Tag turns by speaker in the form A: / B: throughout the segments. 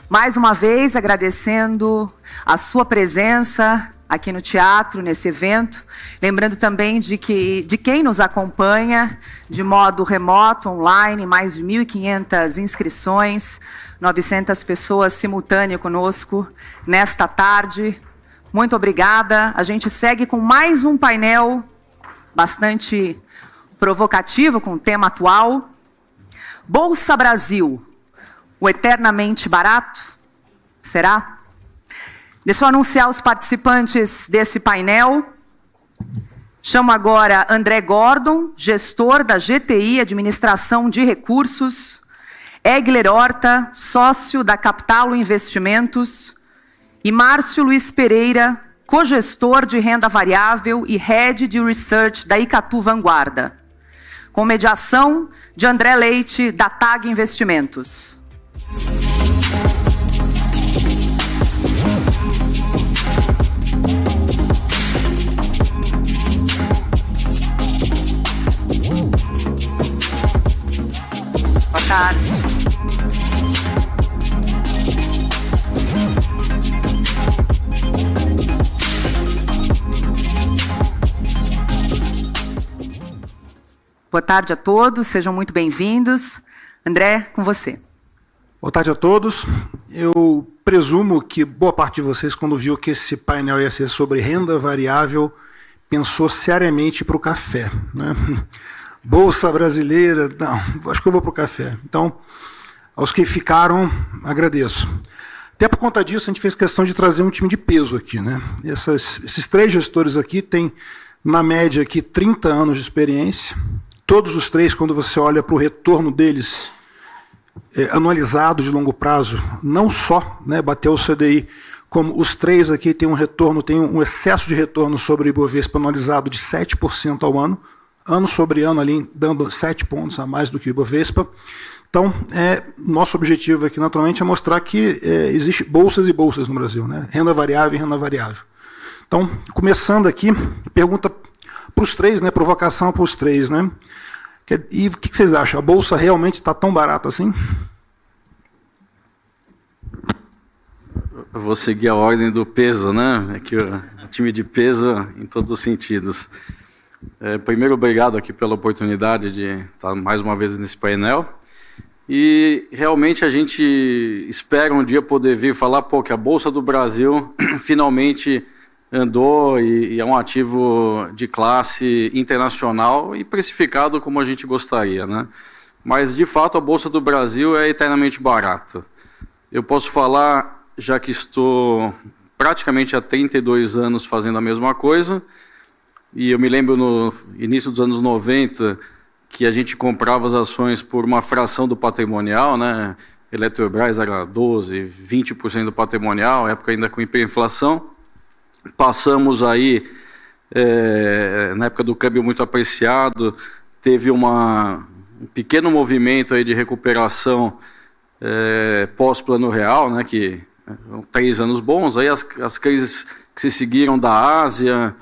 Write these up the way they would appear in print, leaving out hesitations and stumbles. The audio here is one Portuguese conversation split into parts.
A: Mais uma vez, agradecendo a sua presença aqui no teatro, nesse evento. Lembrando também de quem nos acompanha de modo remoto, online, mais de 1.500 inscrições, 900 pessoas simultâneas conosco nesta tarde. Muito obrigada. A gente segue com mais um painel bastante provocativo, com o tema atual. Bolsa Brasil, o eternamente barato? Será? Deixa eu anunciar os participantes desse painel. Chamo agora André Gordon, gestor da GTI, Administração de Recursos. Egler Horta, sócio da Capitalo Investimentos. E Márcio Luiz Pereira, cogestor de renda variável e head de research da Icatu Vanguarda. Com mediação de André Leite, da TAG Investimentos. Boa tarde. Boa tarde a todos, sejam muito bem-vindos. André, com você.
B: Boa tarde a todos. Eu presumo que boa parte de vocês, quando viu que esse painel ia ser sobre renda variável, pensou seriamente para o café, né? Bolsa brasileira, não, acho que eu vou para o café. Então, aos que ficaram, agradeço. Até por conta disso, a gente fez questão de trazer um time de peso aqui, né? Esses três gestores aqui têm, na média, aqui, 30 anos de experiência. Todos os três, quando você olha para o retorno deles, anualizado de longo prazo, não só, né, bateu o CDI, como os três aqui têm um retorno, tem um excesso de retorno sobre o Ibovespa anualizado de 7% ao ano sobre ano, ali dando 7 pontos a mais do que o Ibovespa. Então, nosso objetivo aqui, naturalmente, é mostrar que existe bolsas e bolsas no Brasil, né? Renda variável e renda variável. Então, começando aqui, pergunta para os três, né? Provocação para os três, né? E o que vocês acham? A bolsa realmente está tão barata assim?
C: Eu vou seguir a ordem do peso, né? Aqui o time de peso em todos os sentidos. Primeiro, obrigado aqui pela oportunidade de estar mais uma vez nesse painel. E realmente a gente espera um dia poder vir falar que a Bolsa do Brasil finalmente andou e é um ativo de classe internacional e precificado como a gente gostaria, né? Mas, de fato, a Bolsa do Brasil é eternamente barata. Eu posso falar, já que estou praticamente há 32 anos fazendo a mesma coisa, e eu me lembro no início dos anos 90 que a gente comprava as ações por uma fração do patrimonial, né? Eletrobras era 12%, 20% do patrimonial, época ainda com hiperinflação. Passamos aí, na época do câmbio muito apreciado, teve um pequeno movimento aí de recuperação pós-Plano Real, né, que 3 anos bons, aí as crises que se seguiram da Ásia,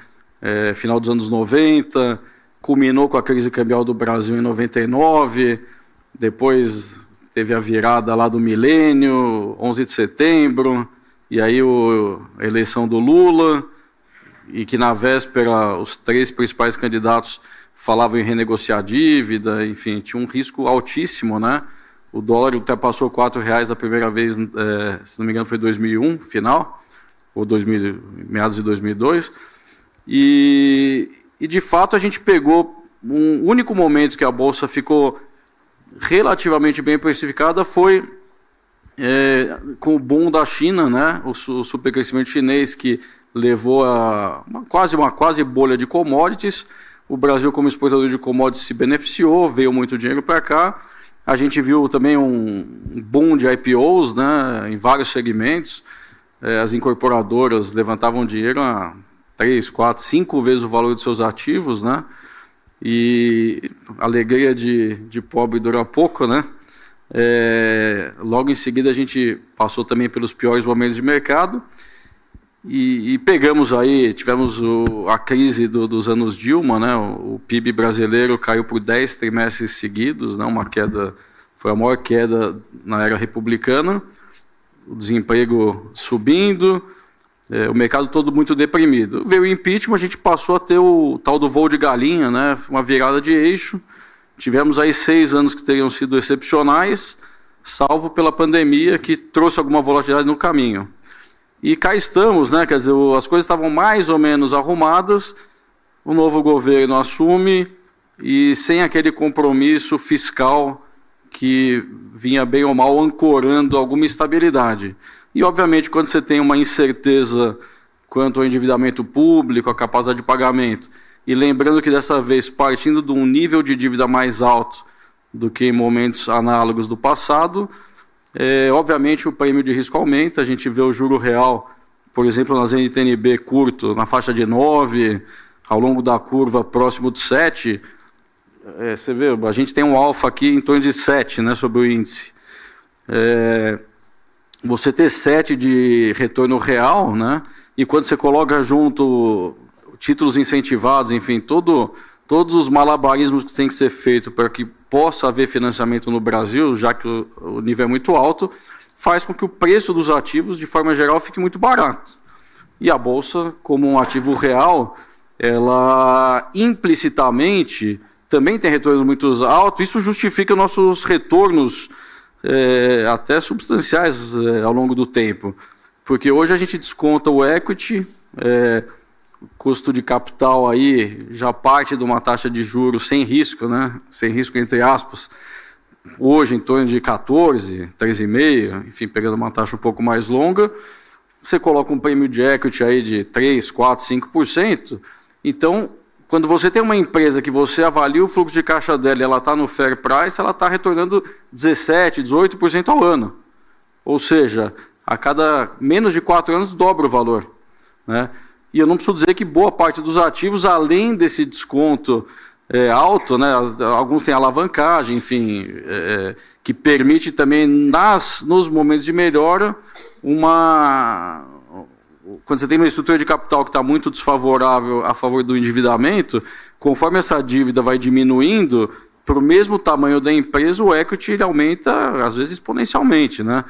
C: final dos anos 90, culminou com a crise cambial do Brasil em 99, depois teve a virada lá do milênio, 11 de setembro, e aí a eleição do Lula, e que na véspera os 3 principais candidatos falavam em renegociar a dívida, enfim, tinha um risco altíssimo, né? O dólar ultrapassou R$4 a primeira vez, se não me engano foi 2001, final, ou meados de 2002, e de fato a gente pegou um único momento que a Bolsa ficou relativamente bem precificada foi com o boom da China, né, o supercrescimento chinês que levou a uma quase bolha de commodities. O Brasil, como exportador de commodities, se beneficiou, veio muito dinheiro para cá. A gente viu também um boom de IPOs, né, em vários segmentos. As incorporadoras levantavam dinheiro a 3, 4, 5 vezes o valor de seus ativos, né? E a alegria de pobre dura pouco, né? Logo em seguida a gente passou também pelos piores momentos de mercado e pegamos aí, tivemos a crise dos anos Dilma, né? O PIB brasileiro caiu por 10 trimestres seguidos, né? Uma queda, foi a maior queda na era republicana. o desemprego subindo, o mercado todo muito deprimido. Veio o impeachment, a gente passou a ter o tal do voo de galinha, né? Uma virada de eixo. Tivemos aí 6 anos que teriam sido excepcionais, salvo pela pandemia, que trouxe alguma volatilidade no caminho. E cá estamos, né? Quer dizer, as coisas estavam mais ou menos arrumadas, o novo governo assume e sem aquele compromisso fiscal que vinha bem ou mal ancorando alguma estabilidade. E, obviamente, quando você tem uma incerteza quanto ao endividamento público, a capacidade de pagamento, e lembrando que, dessa vez, partindo de um nível de dívida mais alto do que em momentos análogos do passado, obviamente, o prêmio de risco aumenta, a gente vê o juro real, por exemplo, nas NTNB curto, na faixa de 9, ao longo da curva próximo de 7, você vê, a gente tem um alfa aqui em torno de 7, né, sobre o índice. Você ter 7 de retorno real, né, e quando você coloca junto títulos incentivados, enfim, todos os malabarismos que tem que ser feito para que possa haver financiamento no Brasil, já que o nível é muito alto, faz com que o preço dos ativos, de forma geral, fique muito barato. E a Bolsa, como um ativo real, ela implicitamente também tem retornos muito altos, isso justifica nossos retornos até substanciais ao longo do tempo. Porque hoje a gente desconta o equity, custo de capital aí já parte de uma taxa de juros sem risco, né? Sem risco entre aspas, hoje em torno de 14, 13,5, enfim, pegando uma taxa um pouco mais longa, você coloca um prêmio de equity aí de 3, 4, 5%, então, quando você tem uma empresa que você avalia o fluxo de caixa dela e ela está no fair price, ela está retornando 17%, 18% ao ano. Ou seja, a cada menos de 4 anos dobra o valor, né? E eu não preciso dizer que boa parte dos ativos, além desse desconto alto, né, alguns têm alavancagem, enfim, que permite também, nos momentos de melhora, quando você tem uma estrutura de capital que está muito desfavorável a favor do endividamento, conforme essa dívida vai diminuindo, para o mesmo tamanho da empresa, o equity ele aumenta, às vezes, exponencialmente, né?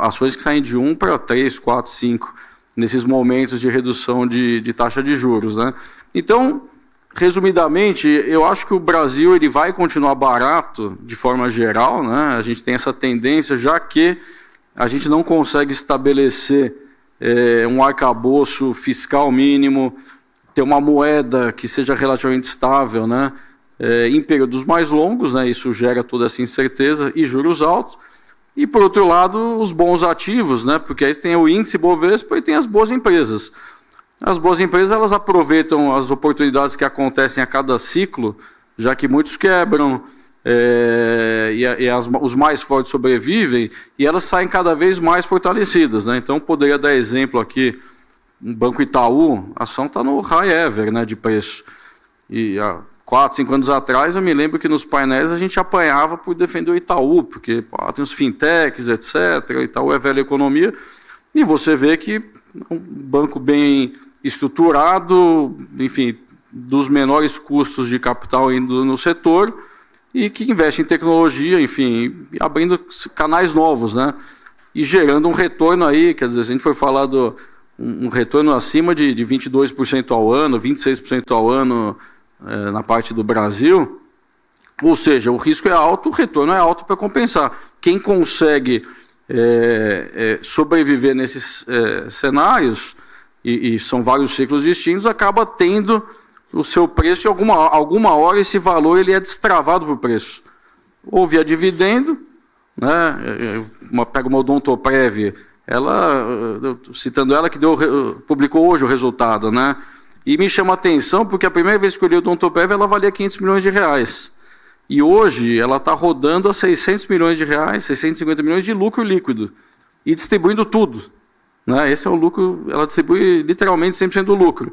C: Ações que saem de 1 para 3, 4, 5, nesses momentos de redução de taxa de juros, né? Então, resumidamente, eu acho que o Brasil ele vai continuar barato de forma geral, né? A gente tem essa tendência, já que a gente não consegue estabelecer um arcabouço fiscal mínimo, ter uma moeda que seja relativamente estável, né? Em períodos mais longos, né? Isso gera toda essa incerteza e juros altos. E, por outro lado, os bons ativos, né? Porque aí tem o índice Bovespa e tem as boas empresas. As boas empresas elas aproveitam as oportunidades que acontecem a cada ciclo, já que muitos quebram, os mais fortes sobrevivem, e elas saem cada vez mais fortalecidas, né? Então, poderia dar exemplo aqui, o Banco Itaú, a ação está no high ever, né, de preço. E há 4, 5 anos atrás, eu me lembro que nos painéis a gente apanhava por defender o Itaú, porque tem os fintechs, etc. O Itaú é velha economia, e você vê que é um banco bem estruturado, enfim, dos menores custos de capital indo no setor, e que investe em tecnologia, enfim, abrindo canais novos, né? E gerando um retorno aí, quer dizer, se a gente for falar um retorno acima de 22% ao ano, 26% ao ano, na parte do Brasil, ou seja, o risco é alto, o retorno é alto para compensar. Quem consegue sobreviver nesses cenários, e são vários ciclos distintos, acaba tendo o seu preço, e alguma hora esse valor ele é destravado para o preço. Ou via dividendo, né? Pega uma Odontoprev, citando ela, que publicou hoje o resultado, né? E me chama a atenção porque a primeira vez que eu li o Odontoprev, ela valia 500 milhões de reais. E hoje ela está rodando a 600 milhões de reais, 650 milhões de lucro líquido. E distribuindo tudo, né? Esse é o lucro, ela distribui literalmente 100% do lucro.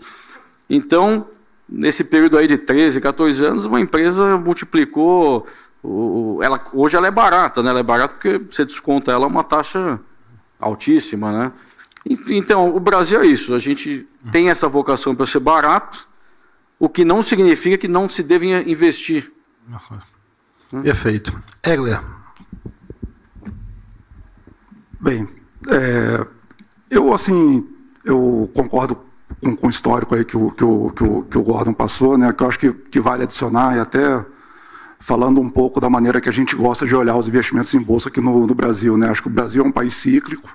C: Então, nesse período aí de 13, 14 anos, uma empresa multiplicou, hoje ela é barata, né? Ela é barata porque você desconta ela uma taxa altíssima, né? Então, o Brasil é isso, a gente tem essa vocação para ser barato, o que não significa que não se deve investir.
B: Perfeito. Egler. Bem,
D: Eu concordo com o histórico aí que o Gordon passou, né, que eu acho que vale adicionar, e até falando um pouco da maneira que a gente gosta de olhar os investimentos em bolsa aqui no Brasil, né? Acho que o Brasil é um país cíclico.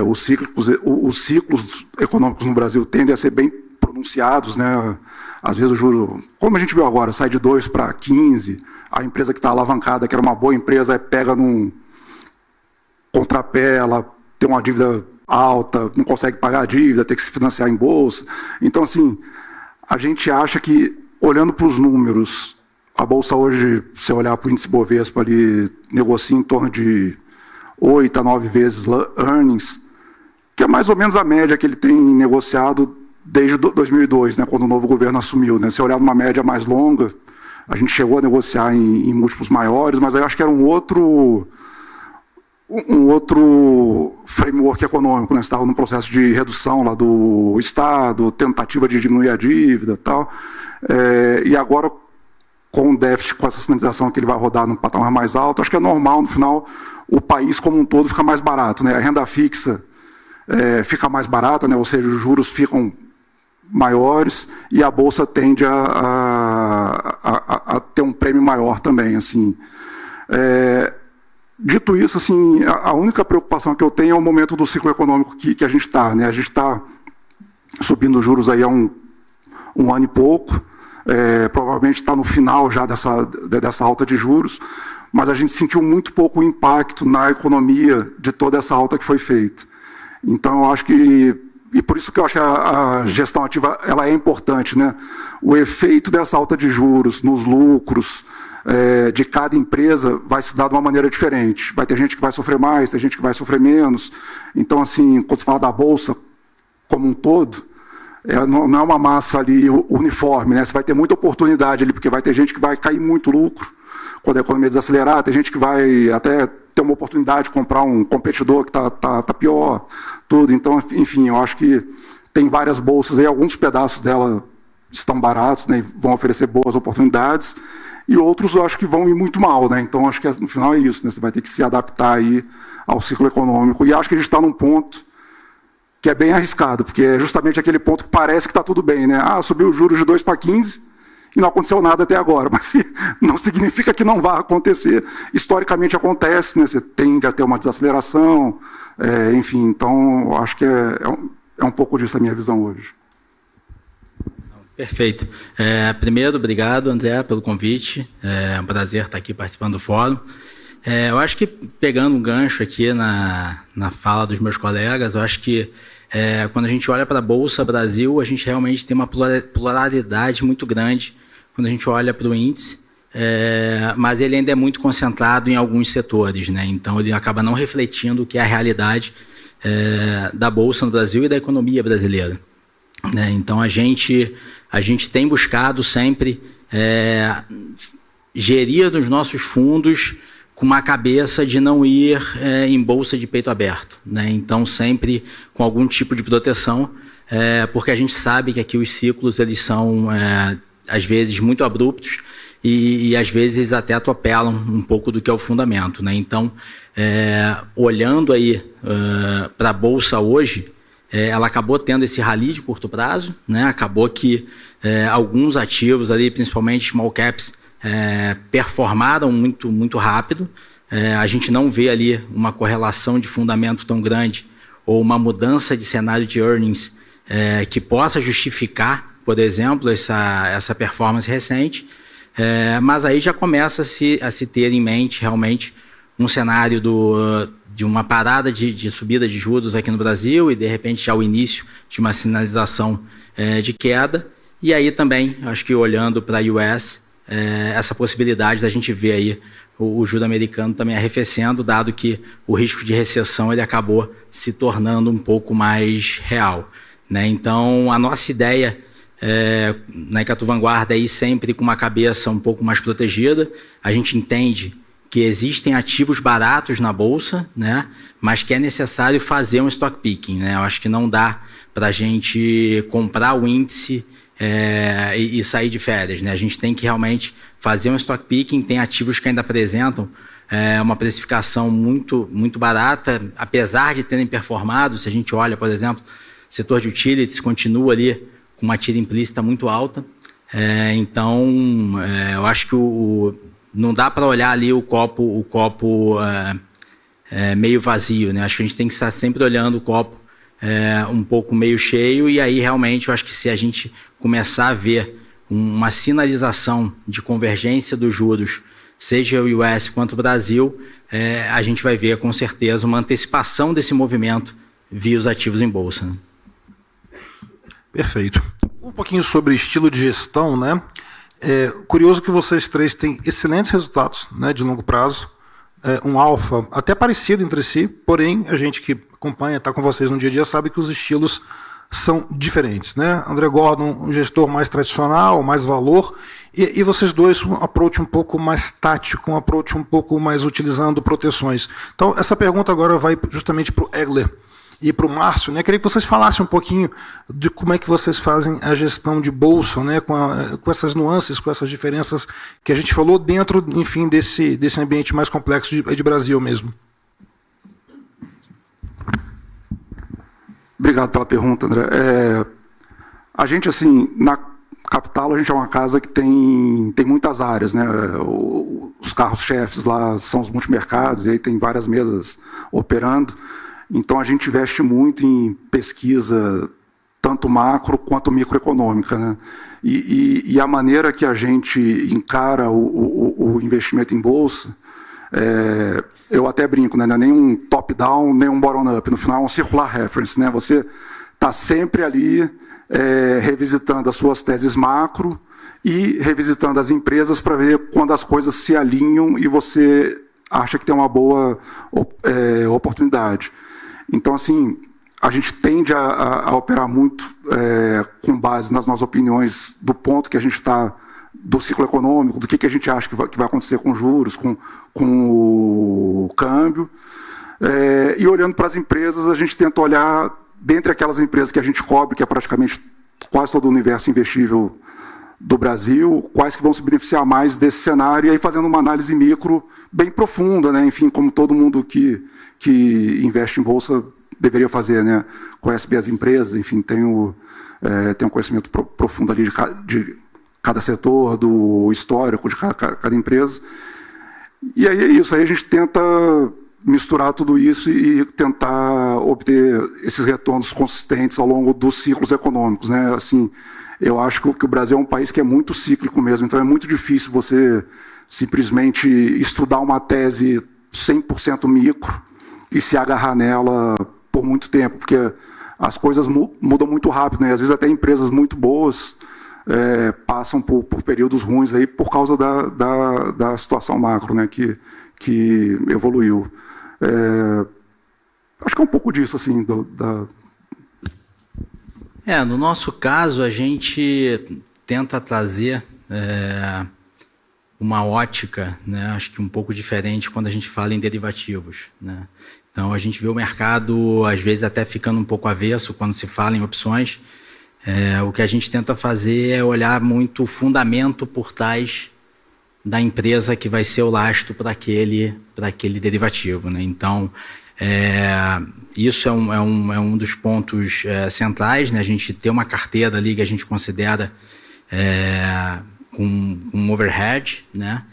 D: Os ciclos econômicos no Brasil tendem a ser bem pronunciados, né? Às vezes o juro, como a gente viu agora, sai de 2 para 15, a empresa que está alavancada, que era uma boa empresa, pega num contrapé, ela tem uma dívida alta, não consegue pagar a dívida, tem que se financiar em bolsa. Então, assim, a gente acha que, olhando para os números, a bolsa hoje, se você olhar para o índice Bovespa ali, negocia em torno de 8 a 9 vezes earnings, que é mais ou menos a média que ele tem negociado desde 2002, né, quando o novo governo assumiu, né? Se olhar numa média mais longa, a gente chegou a negociar em múltiplos maiores, mas eu acho que era um outro framework econômico, né? Estava num processo de redução lá do Estado, tentativa de diminuir a dívida e tal. E agora, com o déficit, com essa sinalização que ele vai rodar num patamar mais alto, acho que é normal, no final, o país como um todo fica mais barato, né? A renda fixa fica mais barata, né? Ou seja, os juros ficam maiores e a bolsa tende a ter um prêmio maior também, assim. Dito isso, assim, a única preocupação que eu tenho é o momento do ciclo econômico que a gente está, né? A gente está subindo juros aí há um ano e pouco, provavelmente está no final já dessa alta de juros, mas a gente sentiu muito pouco impacto na economia de toda essa alta que foi feita. Então, eu acho que, e por isso que eu acho que a gestão ativa ela é importante, né? O efeito dessa alta de juros nos lucros de cada empresa vai se dar de uma maneira diferente. Vai ter gente que vai sofrer mais, tem gente que vai sofrer menos. Então, assim, quando se fala da bolsa como um todo, não é uma massa ali uniforme, né? Você vai ter muita oportunidade ali, porque vai ter gente que vai cair muito lucro quando a economia desacelerar, tem gente que vai até ter uma oportunidade de comprar um competidor que tá pior, tudo. Então, enfim, eu acho que tem várias bolsas aí, alguns pedaços dela estão baratos, né, e vão oferecer boas oportunidades, e outros eu acho que vão ir muito mal, né? Então, acho que no final é isso, né? Você vai ter que se adaptar aí ao ciclo econômico, e acho que a gente está num ponto que é bem arriscado, porque é justamente aquele ponto que parece que está tudo bem, né? Subiu os juros de 2 para 15 e não aconteceu nada até agora, mas não significa que não vá acontecer. Historicamente acontece, né? Você tende a ter uma desaceleração, enfim, então acho que é um pouco disso a minha visão hoje.
E: Perfeito. Primeiro, obrigado, André, pelo convite. É um prazer estar aqui participando do fórum. Eu acho que, pegando um gancho aqui na fala dos meus colegas, eu acho que quando a gente olha para a Bolsa Brasil, a gente realmente tem uma pluralidade muito grande quando a gente olha para o índice, mas ele ainda é muito concentrado em alguns setores, né? Então, ele acaba não refletindo o que é a realidade da Bolsa no Brasil e da economia brasileira, né? Então, a gente tem buscado sempre gerir os nossos fundos com uma cabeça de não ir em bolsa de peito aberto, né? Então, sempre com algum tipo de proteção, porque a gente sabe que aqui os ciclos eles são, às vezes, muito abruptos e às vezes até atropelam um pouco do que é o fundamento, né? Então, olhando aí para a Bolsa hoje, ela acabou tendo esse rally de curto prazo, né? Acabou que alguns ativos ali, principalmente small caps, performaram muito, muito rápido. A gente não vê ali uma correlação de fundamento tão grande ou uma mudança de cenário de earnings que possa justificar, por exemplo, essa performance recente, mas aí já começa a se ter em mente realmente um cenário de uma parada de subida de juros aqui no Brasil e, de repente, já o início de uma sinalização de queda. E aí também, acho que olhando para a US, essa possibilidade da gente ver aí o juro americano também arrefecendo, dado que o risco de recessão ele acabou se tornando um pouco mais real, né? Então, a nossa ideia na Icatu Vanguarda é ir sempre com uma cabeça um pouco mais protegida. A gente entende que existem ativos baratos na Bolsa, né? Mas que é necessário fazer um stock picking, né? Eu acho que não dá para a gente comprar o índice e sair de férias, né? A gente tem que realmente fazer um stock picking. Tem ativos que ainda apresentam uma precificação muito barata, apesar de terem performado. Se a gente olha, por exemplo, o setor de utilities continua ali com uma tira implícita muito alta. Então, eu acho que não dá para olhar ali o copo meio vazio, né? Acho que a gente tem que estar sempre olhando o copo um pouco meio cheio, e aí realmente eu acho que se a gente começar a ver uma sinalização de convergência dos juros, seja o US quanto o Brasil, a gente vai ver com certeza uma antecipação desse movimento via os ativos em bolsa, né?
B: Perfeito. Um pouquinho sobre estilo de gestão, né? Curioso que vocês três têm excelentes resultados, né, de longo prazo, um alfa até parecido entre si, porém a gente que acompanha, está com vocês no dia a dia, sabe que os estilos são diferentes, né? André Gordon, um gestor mais tradicional, mais valor, e vocês dois um approach um pouco mais tático, um approach um pouco mais utilizando proteções. Então essa pergunta agora vai justamente para o Egler e para o Márcio, né? Queria que vocês falassem um pouquinho de como é que vocês fazem a gestão de bolsa, né? Com essas nuances, com essas diferenças que a gente falou dentro, enfim, desse ambiente mais complexo de Brasil mesmo.
D: Obrigado pela pergunta, André. A gente, assim, na capital, a gente é uma casa que tem muitas áreas, né? Os carros-chefes lá são os multimercados, e aí tem várias mesas operando. Então, a gente investe muito em pesquisa, tanto macro quanto microeconômica, né? E a maneira que a gente encara o investimento em bolsa, eu até brinco, né? Não é nem um top-down, nem um bottom-up. No final, é um circular reference, né? Você está sempre ali revisitando as suas teses macro e revisitando as empresas para ver quando as coisas se alinham e você acha que tem uma boa oportunidade. Então, assim, a gente tende a operar muito com base nas nossas opiniões do ponto que a gente está, do ciclo econômico, do que a gente acha que vai acontecer com os juros, com o câmbio. E olhando para as empresas, a gente tenta olhar, dentre aquelas empresas que a gente cobre, que é praticamente quase todo o universo investível do Brasil, quais que vão se beneficiar mais desse cenário, e aí fazendo uma análise micro bem profunda, né? Enfim, como todo mundo que investe em bolsa deveria fazer, né? Conhece bem as empresas, enfim, tem um conhecimento profundo ali de cada setor, do histórico de cada empresa. E aí é isso, aí a gente tenta misturar tudo isso e tentar obter esses retornos consistentes ao longo dos ciclos econômicos, né? Assim, eu acho que o Brasil é um país que é muito cíclico mesmo, então é muito difícil você simplesmente estudar uma tese 100% micro e se agarrar nela por muito tempo, porque as coisas mudam muito rápido, né? Às vezes até empresas muito boas passam por períodos ruins aí por causa da situação macro, né? Que evoluiu. Acho que é um pouco disso, assim,
E: no nosso caso, a gente tenta trazer uma ótica, né, acho que um pouco diferente quando a gente fala em derivativos, né? Então, a gente vê o mercado, às vezes, até ficando um pouco avesso quando se fala em opções. O que a gente tenta fazer é olhar muito o fundamento por trás da empresa que vai ser o lastro para aquele derivativo, né? Então, isso é um dos pontos centrais, né? A gente ter uma carteira ali que a gente considera com um overhead, né?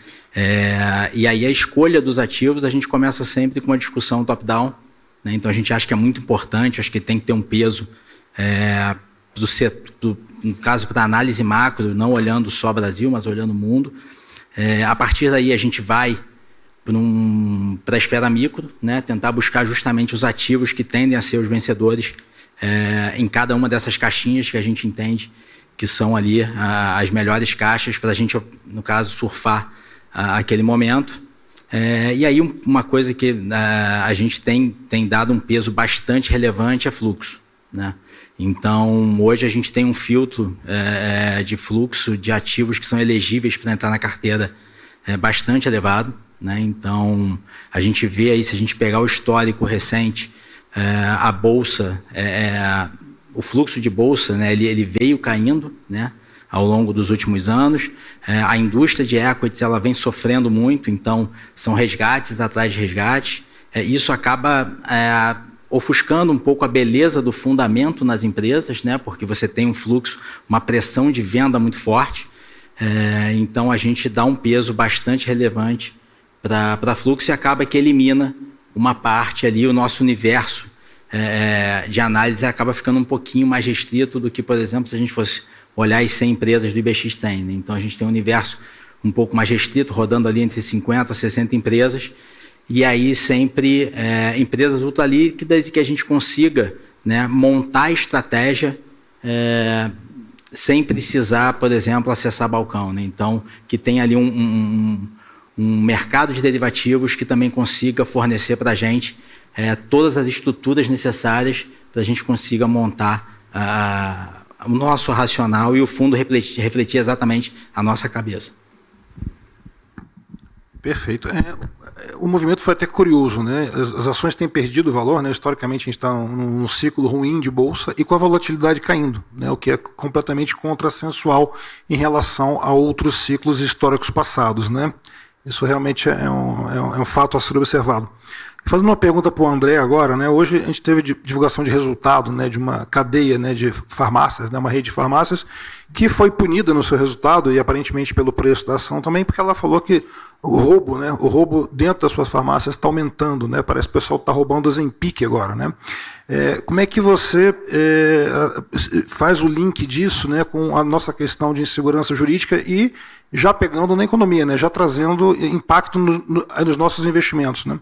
E: E aí a escolha dos ativos, a gente começa sempre com uma discussão top-down, né? Então a gente acha que é muito importante, acho que tem que ter um peso no caso para análise macro, não olhando só Brasil, mas olhando o mundo. A partir daí a gente vai para a esfera micro, né? Tentar buscar justamente os ativos que tendem a ser os vencedores em cada uma dessas caixinhas que a gente entende que são ali as melhores caixas para a gente, no caso, surfar aquele momento. E aí uma coisa que a gente tem dado um peso bastante relevante é fluxo, né? Então, hoje a gente tem um filtro de fluxo de ativos que são elegíveis para entrar na carteira bastante elevado, né? Então, a gente vê aí, se a gente pegar o histórico recente, a bolsa, o fluxo de bolsa, né, ele veio caindo, né, ao longo dos últimos anos. A indústria de equities ela vem sofrendo muito, então são resgates atrás de resgates. Isso acaba ofuscando um pouco a beleza do fundamento nas empresas, né? Porque você tem um fluxo, uma pressão de venda muito forte. Então a gente dá um peso bastante relevante para fluxo e acaba que elimina uma parte ali, o nosso universo de análise acaba ficando um pouquinho mais restrito do que, por exemplo, se a gente fosse olhar as 100 empresas do IBX 100. Né? Então, a gente tem um universo um pouco mais restrito, rodando ali entre 50 a 60 empresas, e aí sempre empresas ultra líquidas e que a gente consiga, né, montar a estratégia sem precisar, por exemplo, acessar balcão. Né? Então, que tem ali um mercado de derivativos que também consiga fornecer para a gente todas as estruturas necessárias para a gente consiga montar o nosso racional e o fundo refletir exatamente a nossa cabeça.
B: Perfeito. O movimento foi até curioso, né? As ações têm perdido valor, né? Historicamente a gente está num ciclo ruim de bolsa e com a volatilidade caindo, né? O que é completamente contrassensual em relação a outros ciclos históricos passados, né? Isso realmente é um fato a ser observado. Fazendo uma pergunta para o André agora, né? Hoje a gente teve divulgação de resultado, né, de uma cadeia, né, de farmácias, né, uma rede de farmácias, que foi punida no seu resultado, e aparentemente pelo preço da ação também, porque ela falou que o roubo dentro das suas farmácias está aumentando, né? Parece que o pessoal está roubando as Zempic agora, né? Como é que você faz o link disso, né, com a nossa questão de insegurança jurídica e já pegando na economia, né, já trazendo impacto nos nossos investimentos, né?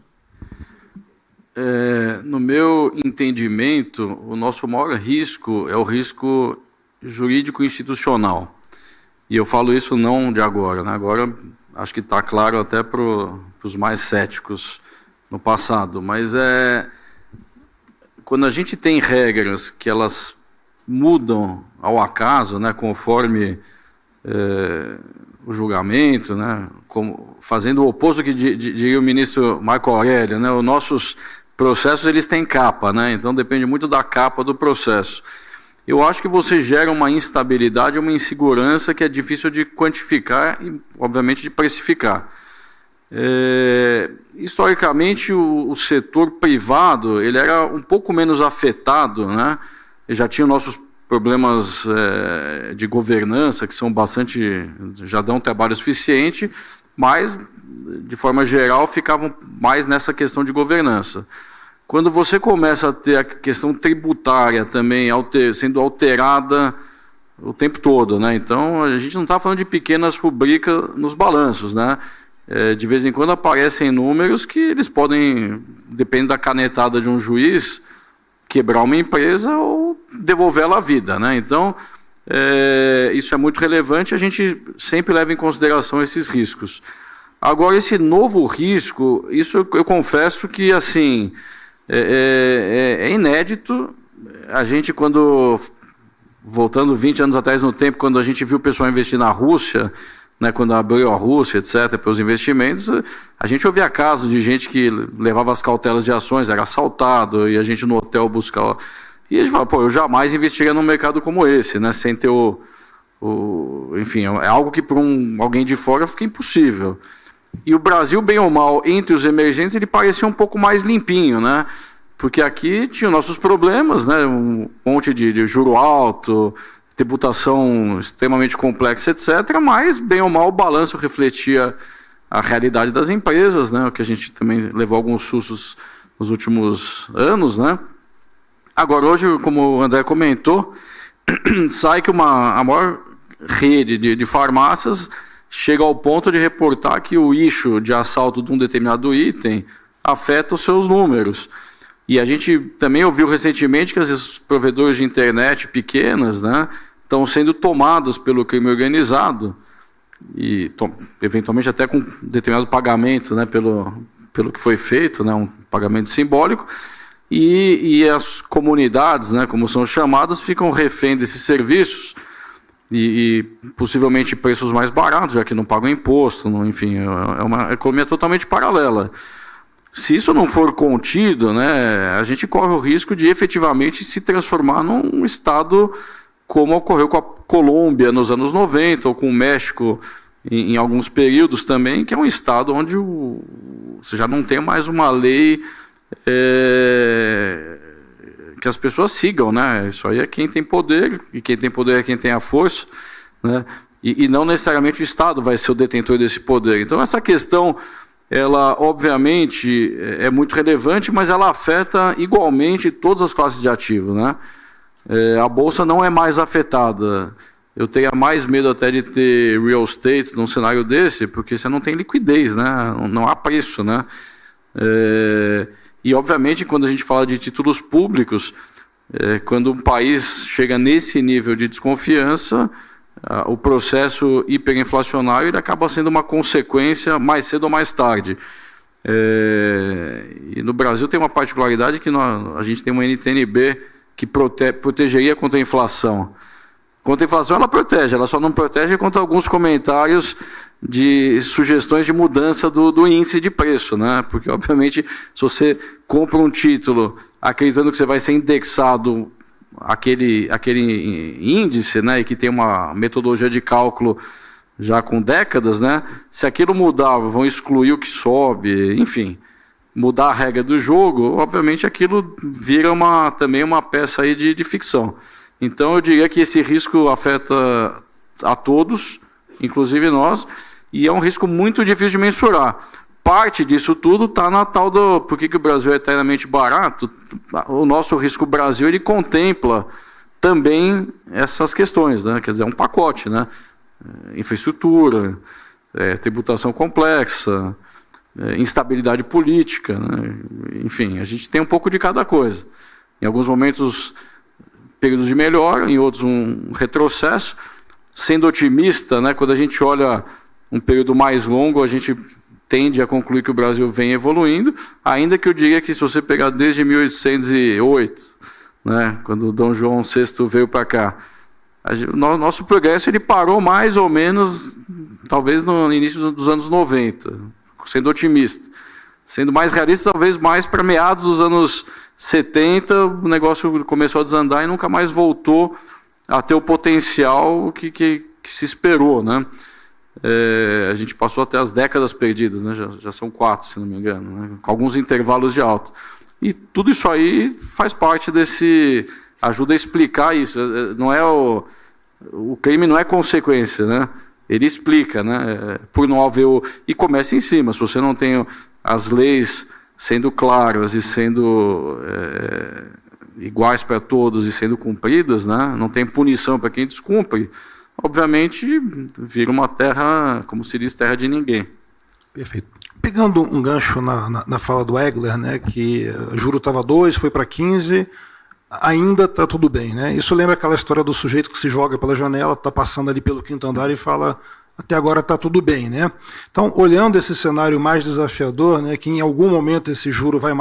C: No meu entendimento, o nosso maior risco é o risco jurídico institucional. E eu falo isso não de agora, né? Agora acho que está claro até para os mais céticos no passado, mas quando a gente tem regras que elas mudam ao acaso, né, conforme o julgamento, né, fazendo o oposto que diria o ministro Marco Aurélio, né, os nossos processos eles têm capa, né, então depende muito da capa do processo. Eu acho que você gera uma instabilidade, uma insegurança que é difícil de quantificar e, obviamente, de precificar. Historicamente, o setor privado ele era um pouco menos afetado, né? Já tinha nossos problemas de governança, que são bastante, já dão trabalho suficiente, mas, de forma geral, ficavam mais nessa questão de governança. Quando você começa a ter a questão tributária também sendo alterada o tempo todo, né? Então, a gente não está falando de pequenas rubricas nos balanços, né? De vez em quando aparecem números que eles podem, dependendo da canetada de um juiz, quebrar uma empresa ou devolvê-la à vida, né? Então, isso é muito relevante, a gente sempre leva em consideração esses riscos. Agora, esse novo risco, isso eu confesso que, assim, é inédito. A gente, voltando 20 anos atrás no tempo, quando a gente viu o pessoal investir na Rússia, né, quando abriu a Rússia, etc., pelos investimentos, a gente ouvia casos de gente que levava as cautelas de ações, era assaltado, e a gente no hotel buscava. E a gente fala, eu jamais investiria num mercado como esse, né, sem ter enfim, é algo que para alguém de fora fica impossível. E o Brasil, bem ou mal, entre os emergentes, ele parecia um pouco mais limpinho, né? Porque aqui tinha nossos problemas, né? Um monte de juro alto, tributação extremamente complexa, etc. Mas, bem ou mal, o balanço refletia a realidade das empresas, né? O que a gente também levou alguns sustos nos últimos anos, né? Agora, hoje, como o André comentou, sai que a maior rede de farmácias chega ao ponto de reportar que o issue de assalto de um determinado item afeta os seus números. E a gente também ouviu recentemente que os provedores de internet pequenas, né, estão sendo tomados pelo crime organizado, e eventualmente até com determinado pagamento, né, pelo que foi feito, né, um pagamento simbólico, e as comunidades, né, como são chamadas, ficam refém desses serviços, e possivelmente preços mais baratos, já que não pagam imposto, enfim, é uma economia totalmente paralela. Se isso não for contido, né, a gente corre o risco de efetivamente se transformar num Estado como ocorreu com a Colômbia nos anos 90, ou com o México em alguns períodos também, que é um estado onde você já não tem mais uma lei que as pessoas sigam, né? Isso aí é quem tem poder, e quem tem poder é quem tem a força, né? E não necessariamente o Estado vai ser o detentor desse poder. Então, essa questão, ela, obviamente, é muito relevante, mas ela afeta igualmente todas as classes de ativo, né? A Bolsa não é mais afetada. Eu tenho mais medo até de ter real estate num cenário desse, porque você não tem liquidez, né? Não há preço, né? E, obviamente, quando a gente fala de títulos públicos, quando um país chega nesse nível de desconfiança, o processo hiperinflacionário ele acaba sendo uma consequência mais cedo ou mais tarde. E no Brasil tem uma particularidade que a gente tem uma NTN-B que protegeria contra a inflação. Contra a inflação ela protege, ela só não protege contra alguns comentários de sugestões de mudança do índice de preço, né? Porque, obviamente, se você compra um título acreditando que você vai ser indexado aquele índice, né, e que tem uma metodologia de cálculo já com décadas, né, se aquilo mudar, vão excluir o que sobe, enfim, mudar a regra do jogo, obviamente aquilo vira também uma peça aí de ficção. Então, eu diria que esse risco afeta a todos, inclusive nós, e é um risco muito difícil de mensurar. Parte disso tudo está na tal do... Por que o Brasil é eternamente barato? O nosso risco Brasil, ele contempla também essas questões, né? Quer dizer, é um pacote, né? Infraestrutura, tributação complexa, instabilidade política, né? Enfim, a gente tem um pouco de cada coisa. Em alguns momentos, períodos de melhora, em outros um retrocesso. Sendo otimista, né? Quando a gente olha um período mais longo, a gente tende a concluir que o Brasil vem evoluindo, ainda que eu diria que se você pegar desde 1808, né, quando o Dom João VI veio para cá, nosso progresso ele parou mais ou menos, talvez no início dos anos 90, sendo otimista. Sendo mais realista, talvez mais para meados dos anos 70, o negócio começou a desandar e nunca mais voltou a ter o potencial que se esperou, né? A gente passou até as décadas perdidas, né? Já são 4, se não me engano, né? Com alguns intervalos de alta. E tudo isso aí faz parte ajuda a explicar isso. Não é o crime não é consequência, né? Ele explica, né? Por não haver e começa em cima. Se você não tem as leis sendo claras e sendo iguais para todos e sendo cumpridas, né? Não tem punição para quem descumpre. Obviamente, vira uma terra, como se diz, terra de ninguém.
B: Perfeito. Pegando um gancho na fala do Egler, né, que o juro estava 2, foi para 15, ainda está tudo bem, né? Isso lembra aquela história do sujeito que se joga pela janela, está passando ali pelo 5º andar e fala, até agora está tudo bem, né? Então, olhando esse cenário mais desafiador, né, que em algum momento esse juro vai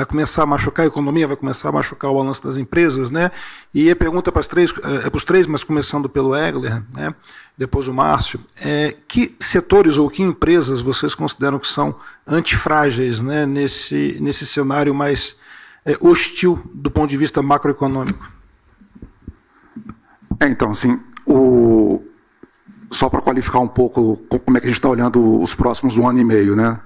B: começar a machucar a economia, vai começar a machucar o balanço das empresas, né? E a pergunta para os três, mas começando pelo Egler, né? Depois o Márcio, que setores ou que empresas vocês consideram que são antifrágeis, né, nesse cenário mais hostil do ponto de vista macroeconômico?
D: Então, assim, só para qualificar um pouco como é que a gente está olhando os próximos 1 ano e meio, né?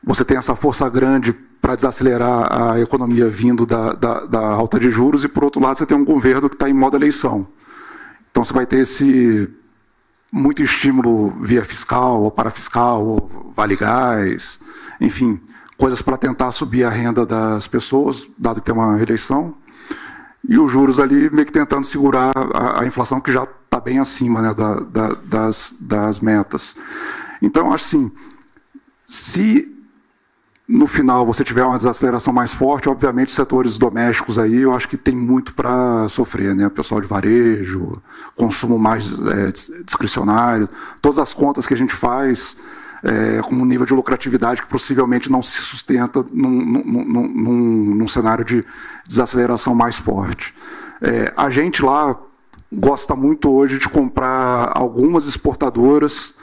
D: Você tem essa força grande para desacelerar a economia vindo da alta de juros e, por outro lado, você tem um governo que está em modo eleição. Então, você vai ter muito estímulo via fiscal, ou parafiscal, ou vale gás, enfim, coisas para tentar subir a renda das pessoas, dado que tem uma eleição, e os juros ali meio que tentando segurar a inflação que já está bem acima, né, das metas. Então, acho assim, se no final você tiver uma desaceleração mais forte, obviamente setores domésticos aí eu acho que tem muito para sofrer, né? Pessoal de varejo, consumo mais discricionário, todas as contas que a gente faz com um nível de lucratividade que possivelmente não se sustenta num cenário de desaceleração mais forte. A gente lá gosta muito hoje de comprar algumas exportadoras,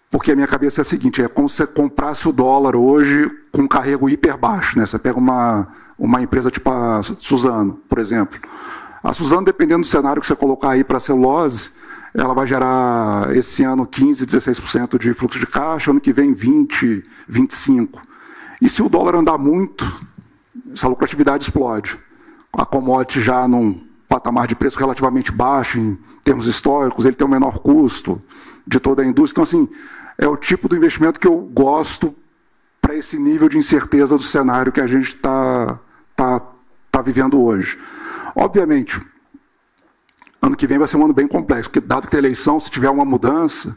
D: porque a minha cabeça é a seguinte, é como se você comprasse o dólar hoje com um carrego hiper baixo, né? Você pega uma empresa tipo a Suzano, por exemplo. A Suzano, dependendo do cenário que você colocar aí para a celulose, ela vai gerar esse ano 15%, 16% de fluxo de caixa, ano que vem 20%, 25%. E se o dólar andar muito, essa lucratividade explode. A commodity já num patamar de preço relativamente baixo, em termos históricos, ele tem o menor custo de toda a indústria. Então, assim, é o tipo do investimento que eu gosto para esse nível de incerteza do cenário que a gente está vivendo hoje. Obviamente, ano que vem vai ser um ano bem complexo, porque dado que tem eleição, se tiver uma mudança,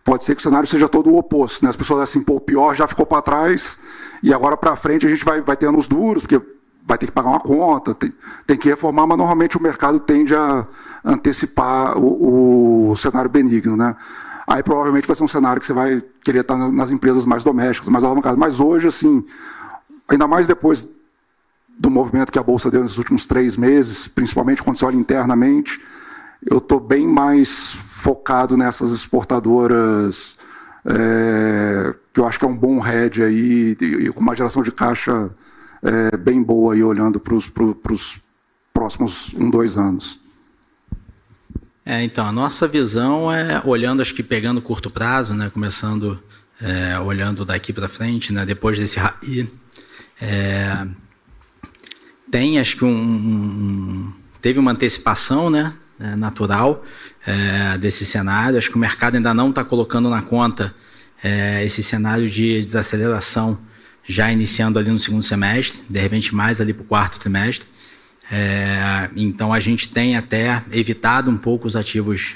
D: pode ser que o cenário seja todo o oposto, né? As pessoas assim, pô, o pior já ficou para trás, e agora para frente a gente vai ter anos duros, porque vai ter que pagar uma conta, tem que reformar, mas normalmente o mercado tende a antecipar o cenário benigno, né? Aí provavelmente vai ser um cenário que você vai querer estar nas empresas mais domésticas, mais alavancadas. Mas hoje, assim, ainda mais depois do movimento que a Bolsa deu nesses últimos 3 meses, principalmente quando você olha internamente, eu estou bem mais focado nessas exportadoras, que eu acho que é um bom hedge aí, e com uma geração de caixa bem boa aí, olhando para os próximos 1, 2 anos.
E: Então, a nossa visão olhando, acho que pegando curto prazo, né, começando, olhando daqui para frente, né, depois desse RAI, tem, acho que teve uma antecipação, né, natural desse cenário. Acho que o mercado ainda não está colocando na conta esse cenário de desaceleração já iniciando ali no segundo semestre, de repente mais ali para o quarto trimestre. Então, a gente tem até evitado um pouco os ativos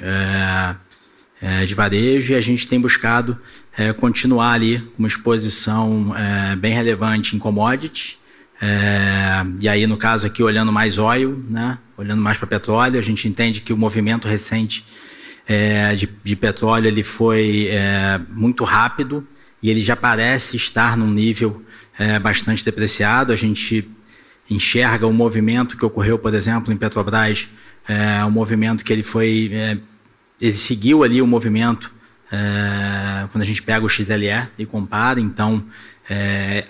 E: de varejo, e a gente tem buscado continuar ali com uma exposição bem relevante em commodity. E aí, no caso aqui, olhando mais oil, né, olhando mais para petróleo, a gente entende que o movimento recente de petróleo ele foi muito rápido, e ele já parece estar num nível bastante depreciado. A gente enxerga o movimento que ocorreu, por exemplo, em Petrobras, um movimento que ele foi, ele seguiu ali o movimento quando a gente pega o XLE e compara. Então,